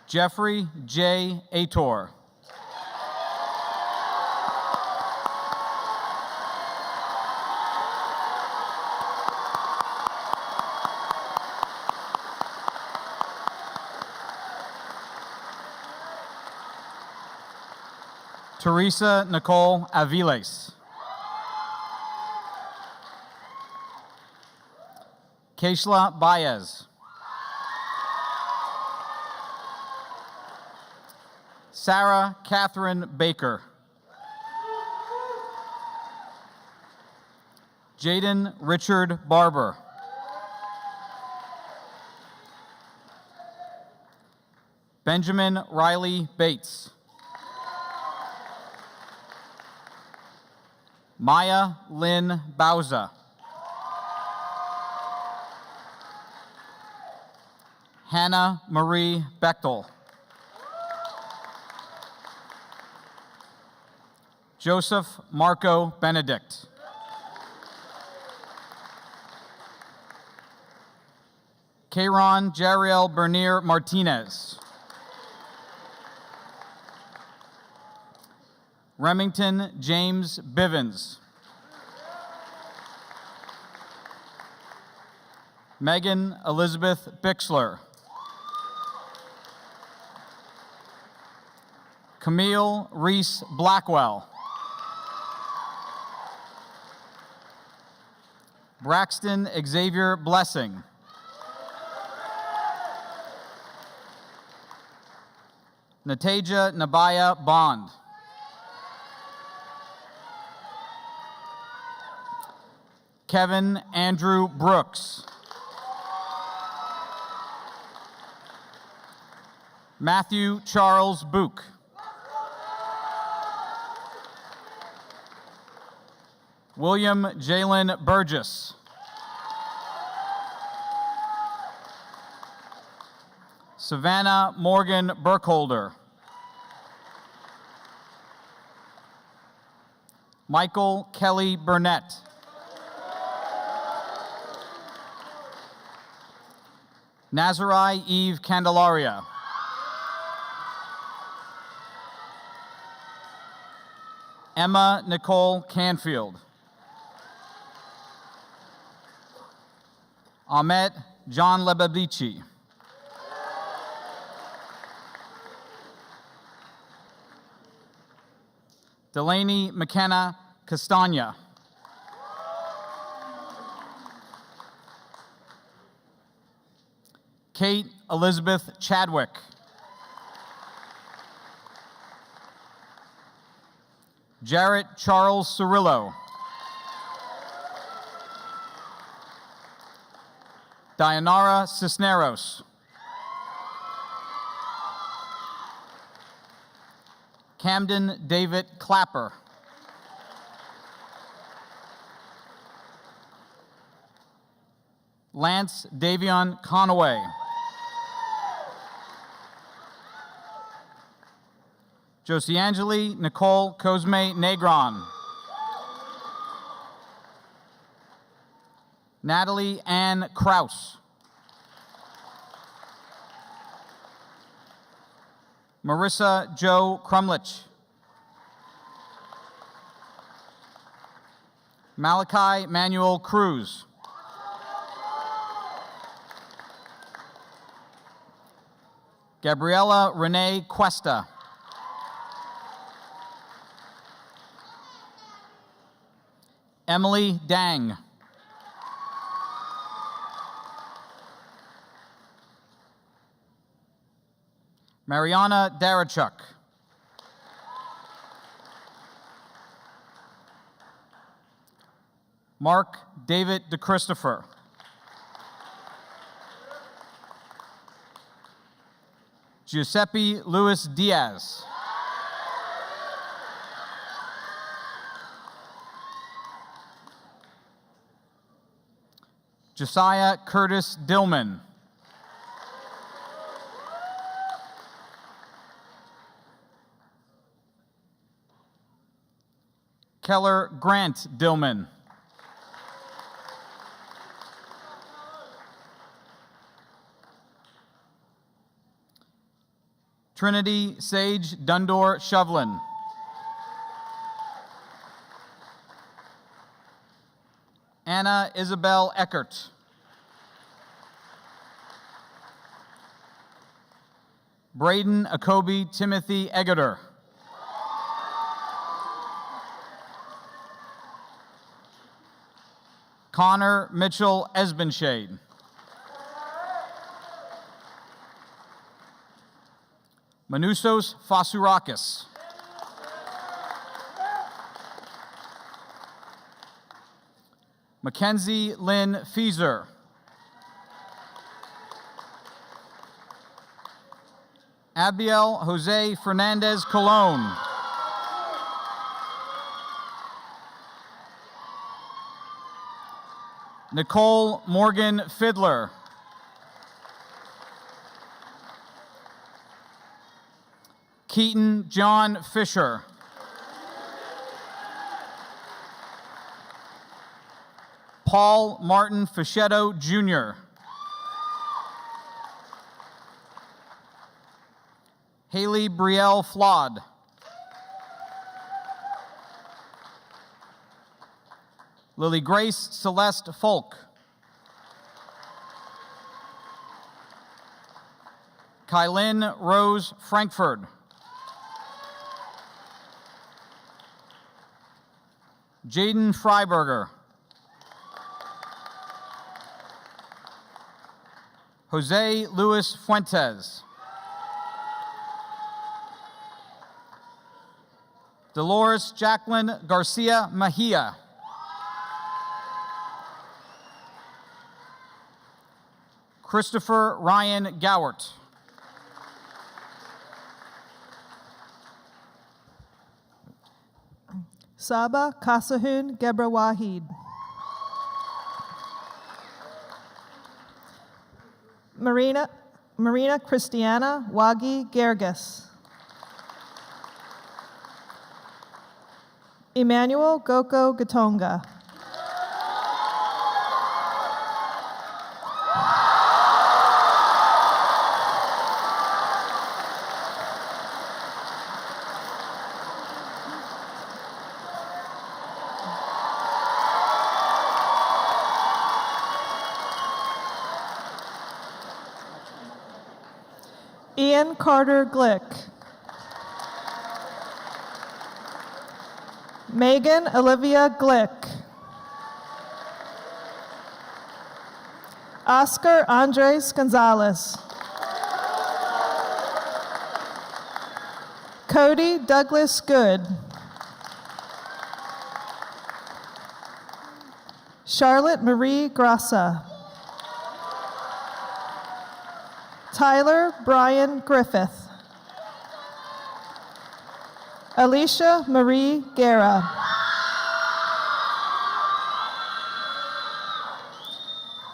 Jeffrey J. Ator. Teresa Nicole Aviles. Keishla Baez. Sarah Catherine Baker. Jaden Richard Barber. Benjamin Riley Bates. Maya Lynn Bauza. Hannah Marie Bechtel. Joseph Marco Benedict. Kayron Jariel Bernier Martinez. Remington James Bivens. Megan Elizabeth Bixler. Camille Reese Blackwell. Braxton Xavier Blessing. Nataja Nabaya Bond. Kevin Andrew Brooks. Matthew Charles Book. William Jalen Burgess. Savannah Morgan Burkholder. Michael Kelly Burnett. Nazarai Eve Candelaria. Emma Nicole Canfield. Ahmet John Lebabici. Delaney McKenna Castagna. Kate Elizabeth Chadwick. Jarrett Charles Cirillo. Dayanara Cisneros. Camden David Clapper. Lance Davion Conaway. Josiangeli Nicole Cosme Negron. Natalie Ann Kraus. Marissa Jo Crumlich. Malachi Manuel Cruz. Gabriela Renee Cuesta. Emily Dang. Mariana Darachuk. Mark David DeChristopher. Giuseppe Luis Diaz. Josiah Curtis Dillman. Keller Grant Dillman. Trinity Sage Dundor Shovlin. Anna Isabel Eckert. Braden Akobe Timothy Eggeter. Connor Mitchell Esbenshade. Manusos Fasurakis. Mackenzie Lynn Fieser. Abiel Jose Fernandez Colon. Nicole Morgan Fiddler. Keaton John Fisher. Paul Martin Fischetto, Jr. Haley Brielle Flawed. Lily Grace Celeste Folk. Kylin Rose Frankfurt. Jaden Freiberger. Jose Luis Fuentes. Dolores Jacqueline Garcia Mejia. Christopher Ryan Gowert. Saba Kasahun Gebra Wahid. Marina Christiana Wagi Gerges. Emmanuel Goko Gatonga. Ian Carter Glick. Megan Olivia Glick. Oscar Andres Gonzalez. Cody Douglas Good. Charlotte Marie Grassa. Tyler Brian Griffith. Alicia Marie Guerra.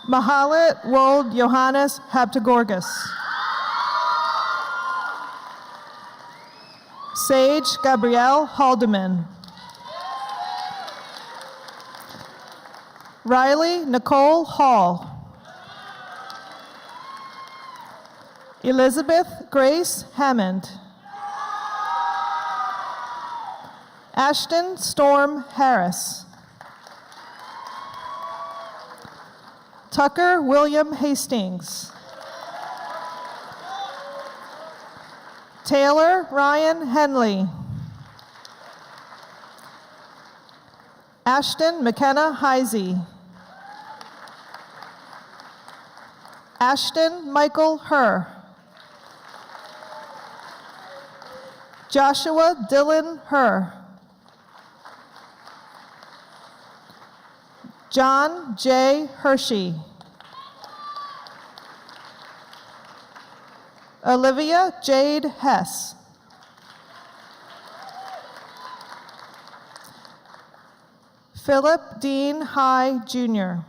Mahalet Wold Johannes Habtegorgas. Sage Gabrielle Haldeman. Riley Nicole Hall. Elizabeth Grace Hammond. Ashton Storm Harris. Tucker William Hastings. Taylor Ryan Henley. Ashton McKenna Heisey. Ashton Michael Herr. Joshua Dylan Herr. John J. Hershey. Olivia Jade Hess. Philip Dean High, Jr.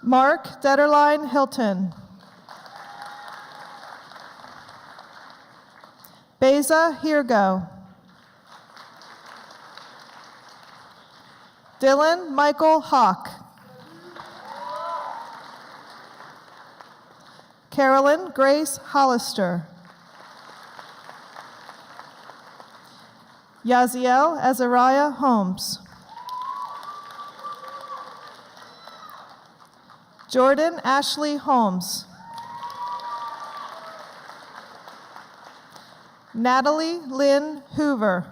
Mark Detterline Hilton. Beza Hirgo. Dylan Michael Hawk. Carolyn Grace Hollister. Yaziel Azariah Holmes. Jordan Ashley Holmes. Natalie Lynn Hoover.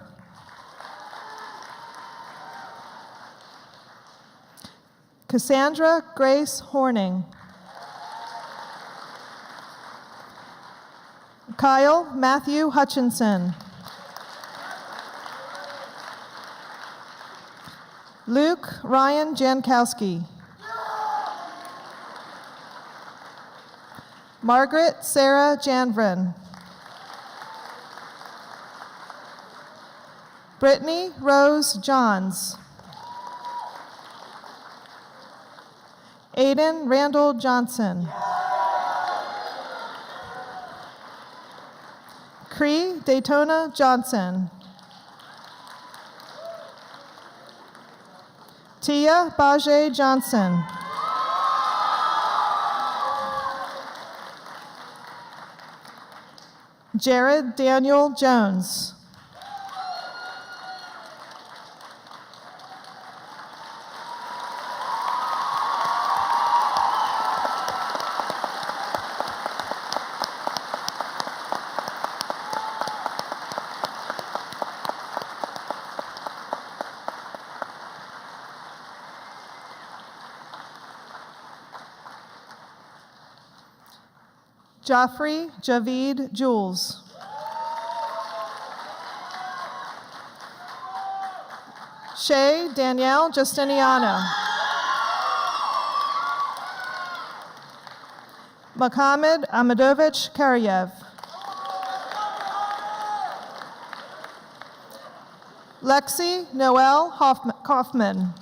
Cassandra Grace Horning. Kyle Matthew Hutchinson. Luke Ryan Jankowski. Margaret Sarah Janvrin. Brittany Rose Johns. Aiden Randall Johnson. Cree Daytona Johnson. Tia Baje Johnson. Jared Daniel Jones. Joffrey Javid Jules. Shay Danielle Justiniano. Mohammed Amadovich Karyev. Lexi Noel Kaufman.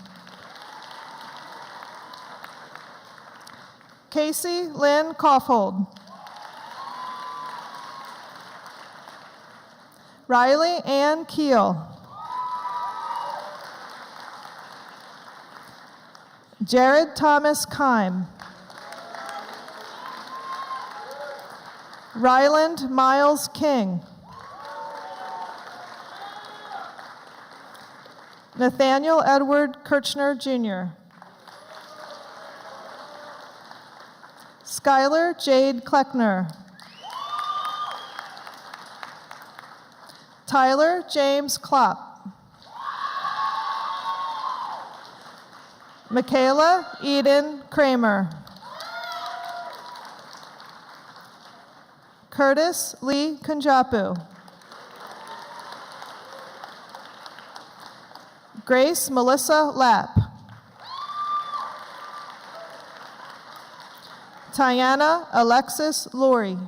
Casey Lynn Kaufhold. Riley Ann Keel. Jared Thomas Kime. Ryland Miles King. Nathaniel Edward Kirchner Jr. Skylar Jade Kleckner. Tyler James Klopp. Michaela Eden Kramer. Curtis Lee Kunjapu. Grace Melissa Lapp. Tiana Alexis Laurie.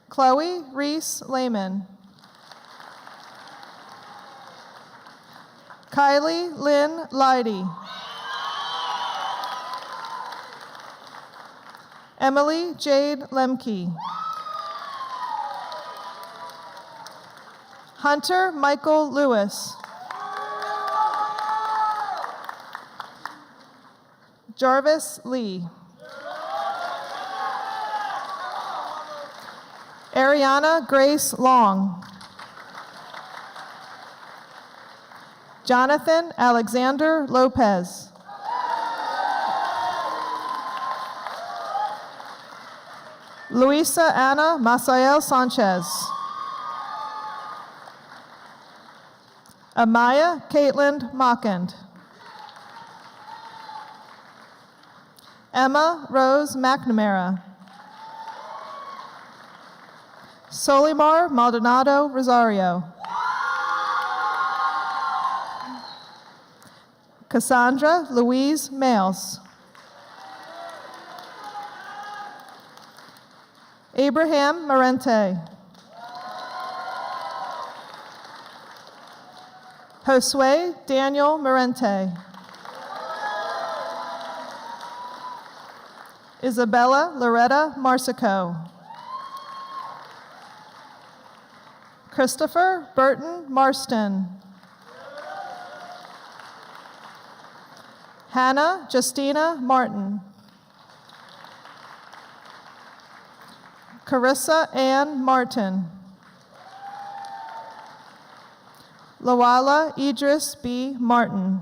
Chloe Reese Lehman. Kylie Lynn Leidy. Emily Jade Lemke. Hunter Michael Lewis. Jarvis Lee. Ariana Grace Long. Jonathan Alexander Lopez. Luisa Ana Masael Sanchez. Amaya Caitlin Mockend. Emma Rose McNamara. Solimar Maldonado Rosario. Cassandra Louise Males. Abraham Marente. Josue Daniel Marente. Isabella Loretta Marsico. Christopher Burton Marston. Hannah Justina Martin. Carissa Ann Martin. Lawala Idris B. Martin.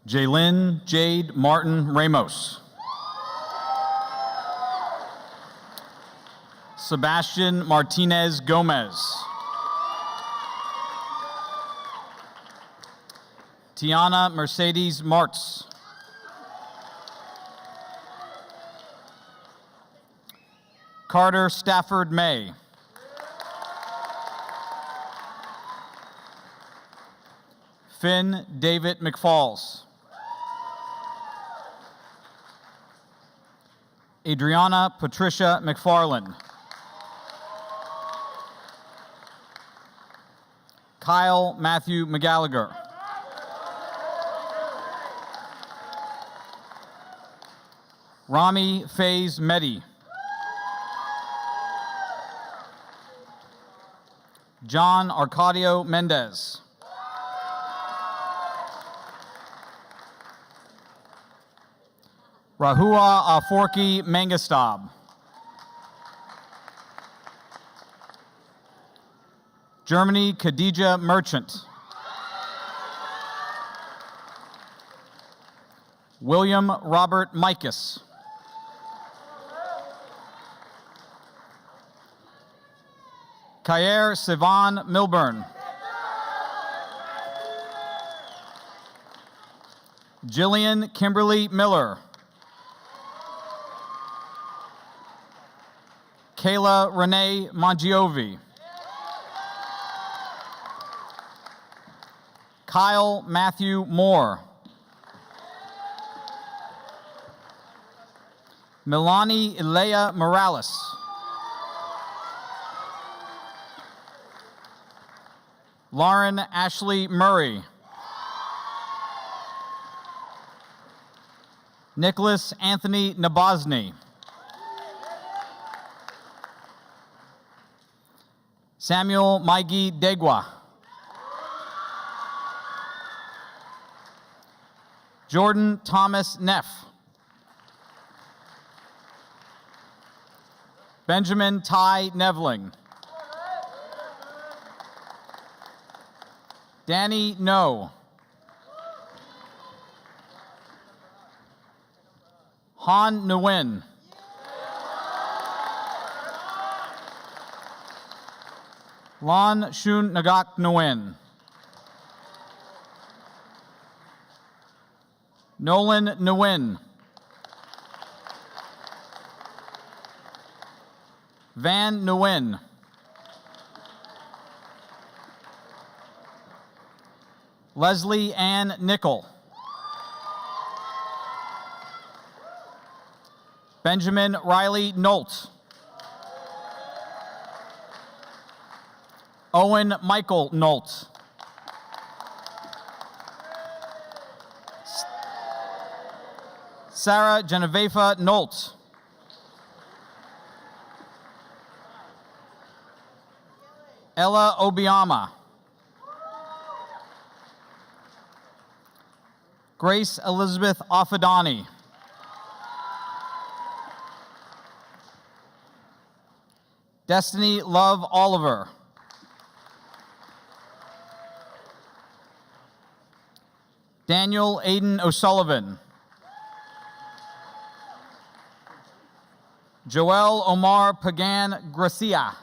Jaylyn Jade Martin Ramos. Sebastian Martinez Gomez. Tiana Mercedes Martz. Carter Stafford May. Finn David McFalls. Adriana Patricia McFarland. Kyle Matthew McGallagher. Rami Faze Mehdi. John Arcadio Mendez. Rahua Aforki Mangastab. Germany Khadija Merchant. William Robert Mikas. Kyer Sivan Milburn. Jillian Kimberly Miller. Kayla Renee Mangiovi. Kyle Matthew Moore. Milani Ilea Morales. Lauren Ashley Murray. Nicholas Anthony Nabozny. Samuel Maigi Degwa. Jordan Thomas Neff. Benjamin Ty Nevling. Danny No. Han Nguyen. Lon Shun Nagak Nguyen. Nolan Nguyen. Van Nguyen. Leslie Ann Nickel. Benjamin Riley Nolt. Owen Michael Nolt. Sarah Genevieve Nolt. Ella Obiama. Grace Elizabeth Offadani. Destiny Love Oliver. Daniel Aiden O'Sullivan. Joel Omar Pagan Gracia.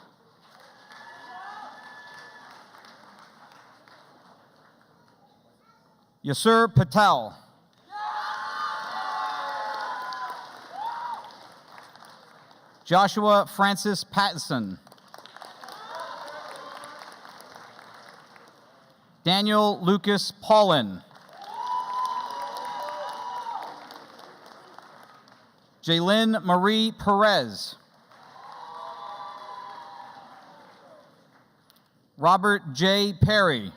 Yasir Patel. Joshua Francis Pattinson. Daniel Lucas Paulin. Jaylyn Marie Perez. Robert J. Perry.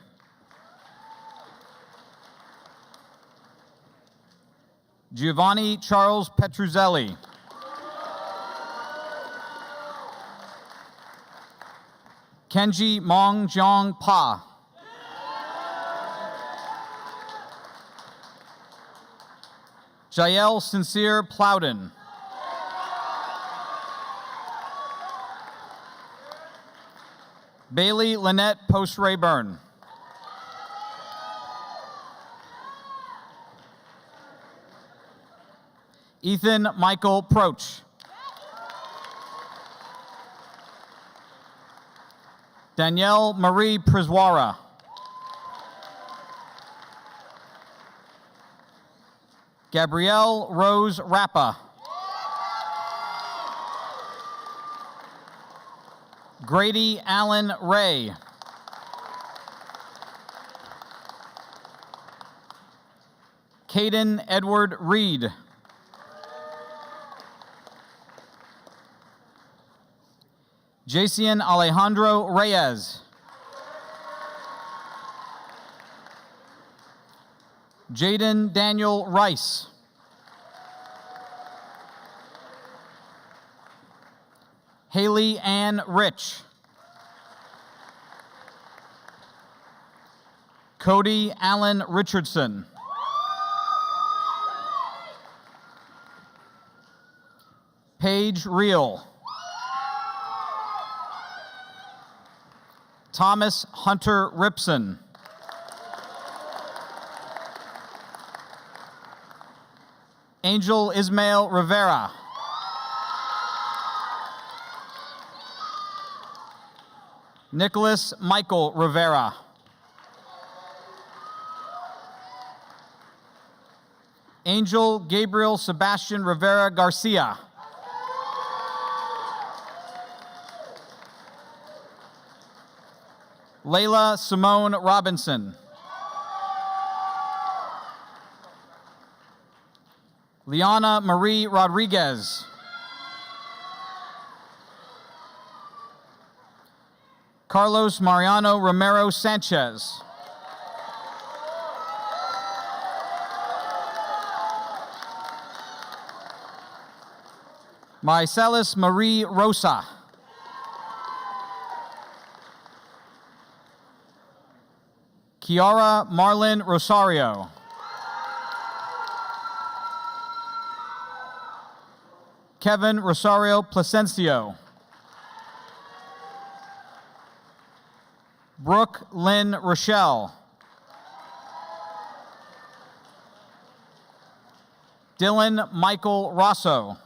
Giovanni Charles Petruzzelli. Kenji Mong Jiang Pa. Jael Sincere Plowden. Bailey Lynette Post Rayburn. Ethan Michael Proch. Danielle Marie Prizwara. Gabrielle Rose Rappa. Grady Allen Ray. Caden Edward Reed. Jason Alejandro Reyes. Jaden Daniel Rice. Haley Ann Rich. Cody Allen Richardson. Paige Reel. Thomas Hunter Ripson. Angel Ismail Rivera. Nicholas Michael Rivera. Angel Gabriel Sebastian Rivera Garcia. Layla Simone Robinson. Liana Marie Rodriguez. Carlos Mariano Romero Sanchez. Mycelis Marie Rosa. Kiara Marlin Rosario. Kevin Rosario Placencio. Brooke Lynn Rochelle. Dylan Michael Rosso.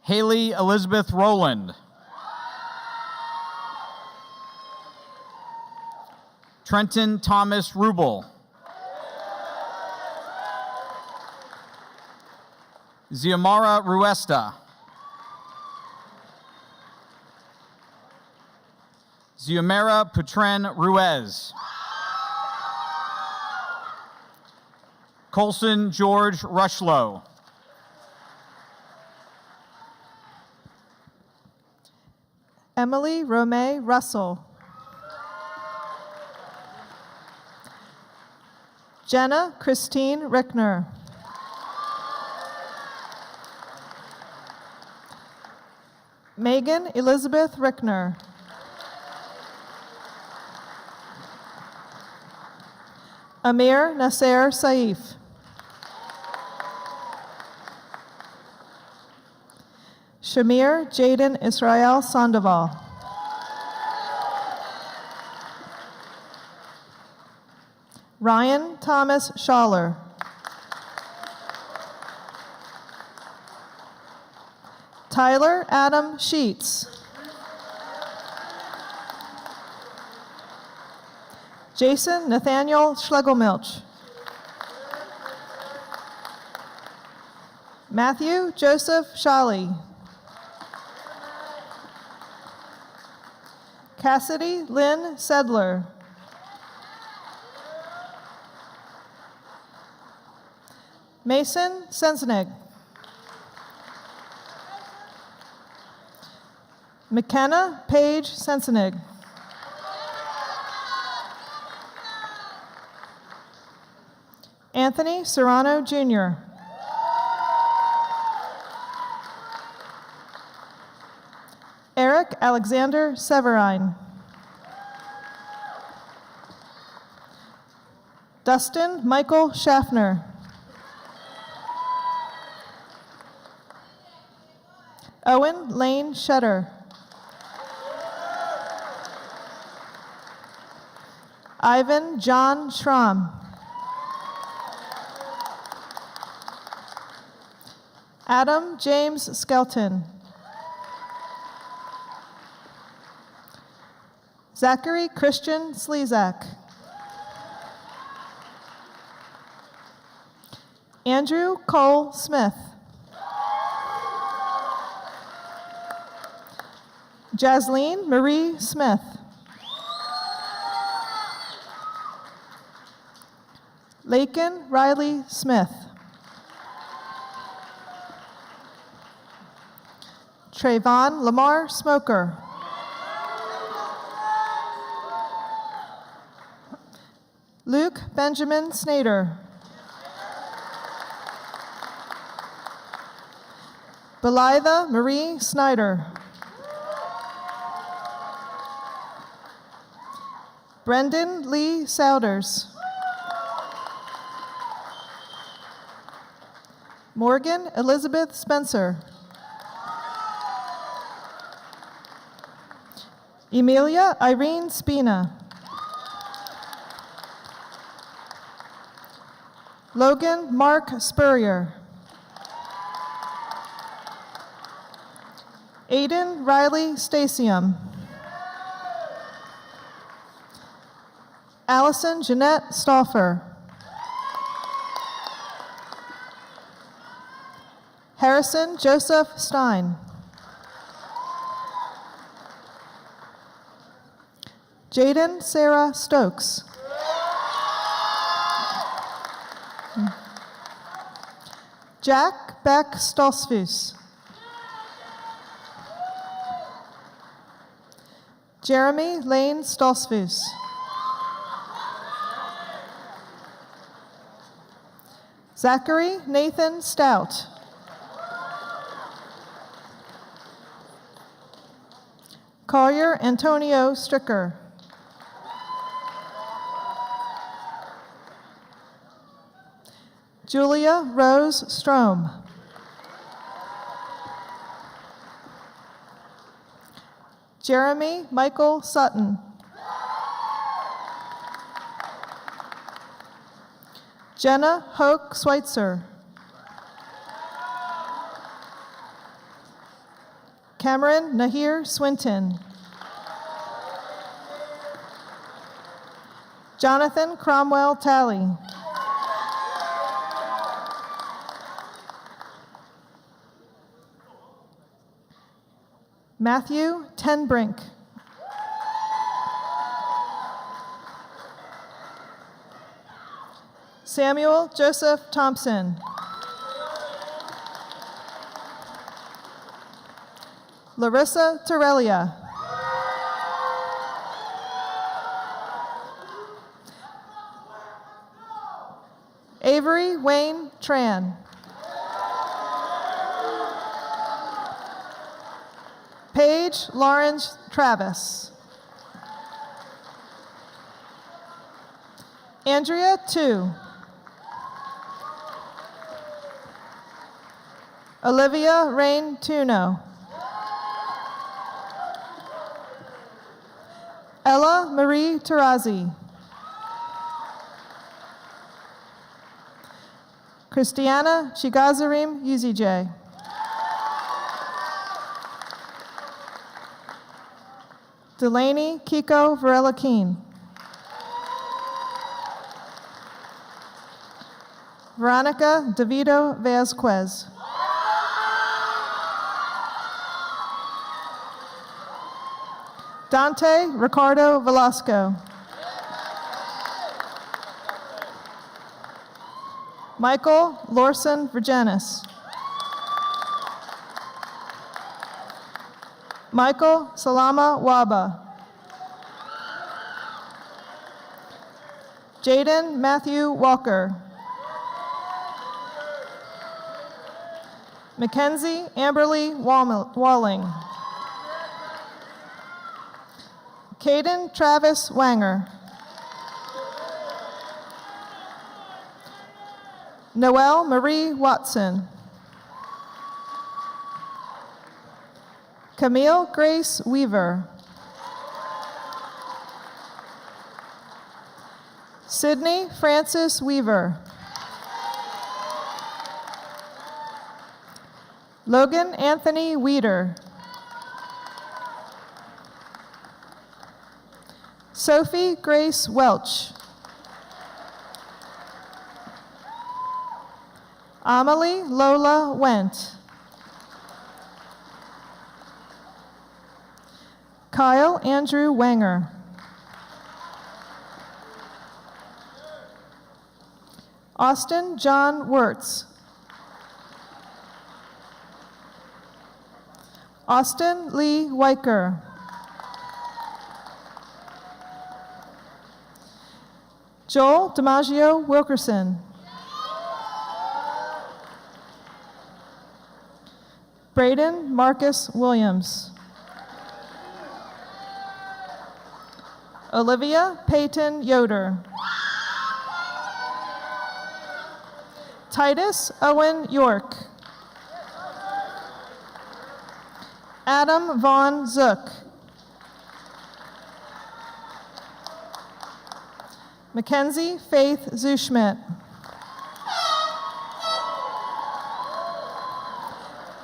Haley Elizabeth Rowland. Trenton Thomas Rubel. Ziamara Ruesta. Ziamara Putren Ruiz. Colson George Rushlow. Emily Romay Russell. Jenna Christine Rickner. Megan Elizabeth Rickner. Amir Nasser Saif. Shamir Jaden Israel Sandoval. Ryan Thomas Schaller. Tyler Adam Sheets. Jason Nathaniel Schlegelmilch. Matthew Joseph Shally. Cassidy Lynn Sedler. Mason Sensenig. McKenna Paige Sensenig. Anthony Serrano Jr. Eric Alexander Severine. Dustin Michael Schaffner. Owen Lane Shetter. Ivan John Schramm. Adam James Skelton. Zachary Christian Slezak. Andrew Cole Smith. Jasleen Marie Smith. Lakin Riley Smith. Trayvon Lamar Smoker. Luke Benjamin Snader. Belitha Marie Snyder. Brendan Lee Souders. Morgan Elizabeth Spencer. Emilia Irene Spina. Logan Mark Spurrier. Aiden Riley Stasium. Allison Jeanette Stauffer. Harrison Joseph Stein. Jaden Sarah Stokes. Jack Beck Stolzfus. Jeremy Lane Stolzfus. Zachary Nathan Stout. Collier Antonio Stricker. Julia Rose Strom. Jeremy Michael Sutton. Jenna Hoke Schweitzer. Cameron Nahir Swinton. Jonathan Cromwell Talley. Matthew Tenbrink. Samuel Joseph Thompson. Larissa Torellia. Avery Wayne Tran. Paige Lawrence Travis. Andrea Tu. Olivia Rain Tuno. Ella Marie Tarazi. Christiana Shigazarim Yuzij. Delaney Kiko Varela Keen. Veronica Davido Vasquez. Dante Ricardo Velasco. Michael Lorson Virginis. Michael Salama Waba. Jaden Matthew Walker. Mackenzie Amberly Walling. Caden Travis Wanger. Noelle Marie Watson. Camille Grace Weaver. Sydney Francis Weaver. Logan Anthony Weeder. Sophie Grace Welch. Amelie Lola Went. Kyle Andrew Wanger. Austin John Wirtz. Austin Lee Weicker. Joel DiMaggio Wilkerson. Braden Marcus Williams. Olivia Peyton Yoder. Titus Owen York. Adam Vaughn Zook. Mackenzie Faith Zuschmidt.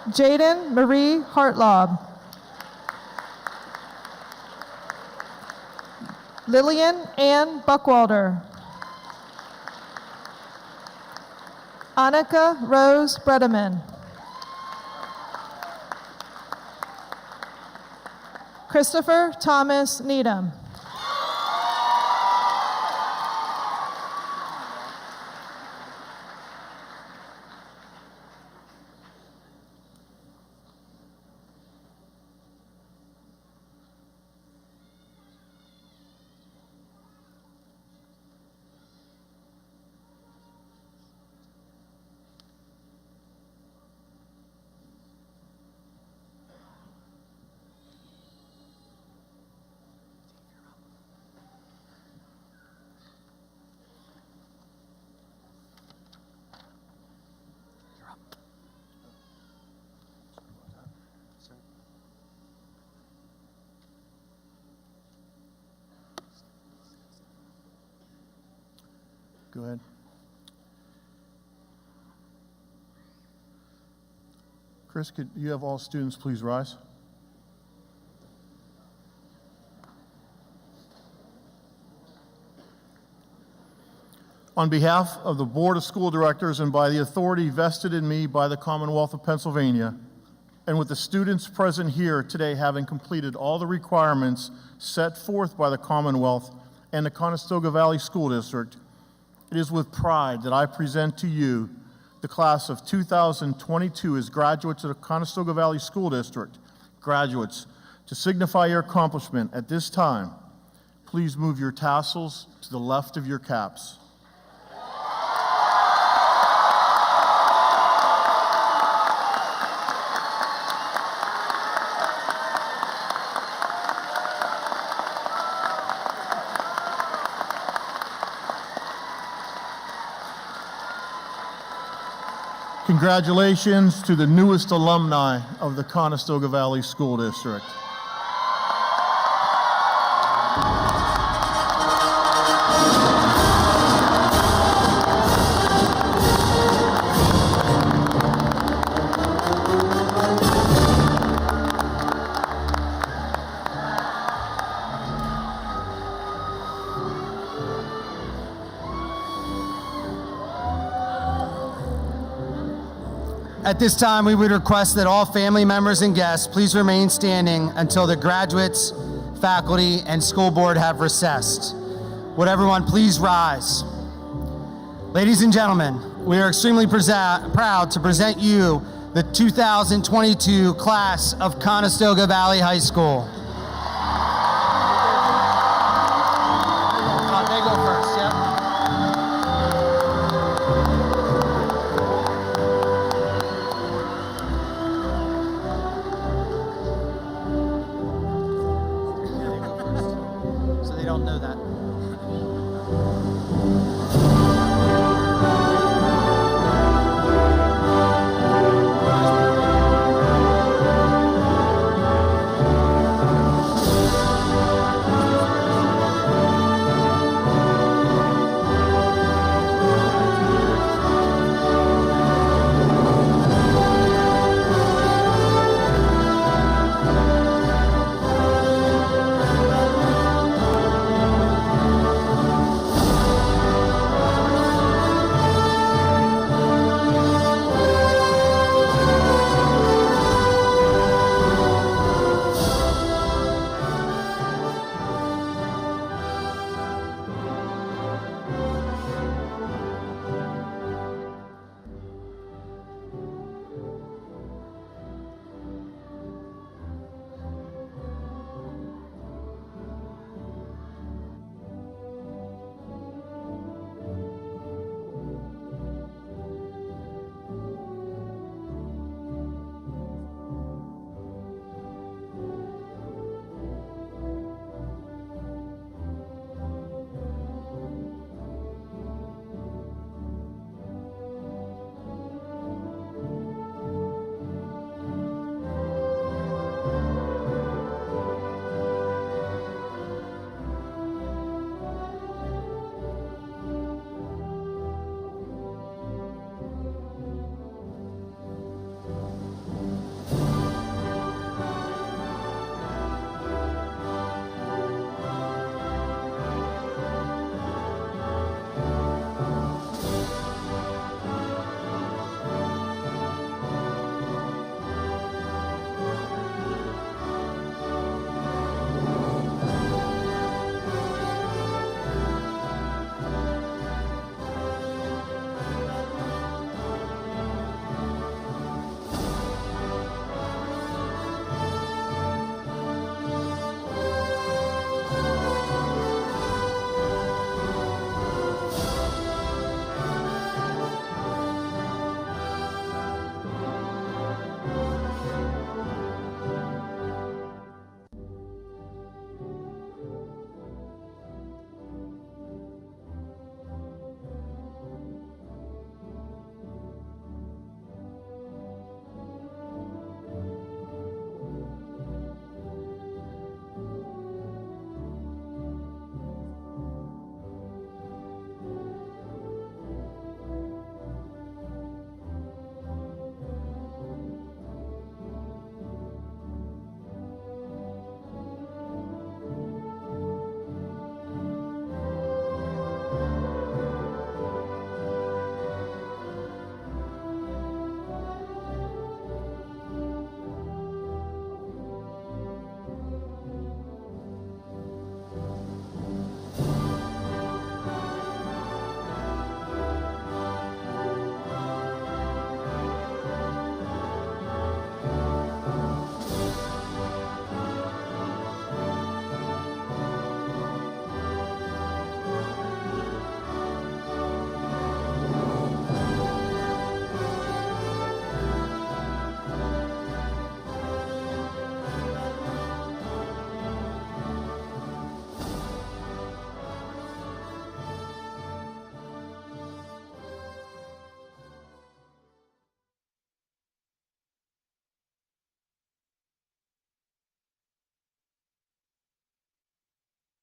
Jaden Marie Hartlob. Lillian Ann Buckwalder. Annika Rose Bredeman. Christopher Thomas Needham. Go ahead. Chris, could you have all students please rise? On behalf of the Board of School Directors and by the authority vested in me by the Commonwealth of Pennsylvania, and with the students present here today having completed all the requirements set forth by the Commonwealth and the Conestoga Valley School District, it is with pride that I present to you the class of 2022 as graduates of the Conestoga Valley School District. Graduates, to signify your accomplishment at this time, please move your tassels to the left of your caps. Congratulations to the newest alumni of the Conestoga Valley School District. At this time, we would request that all family members and guests please remain standing until the graduates, faculty, and school board have recessed. Would everyone please rise? Ladies and gentlemen, we are extremely proud to present you the 2022 class of Conestoga Valley High School. They go first, yep. So they don't know that.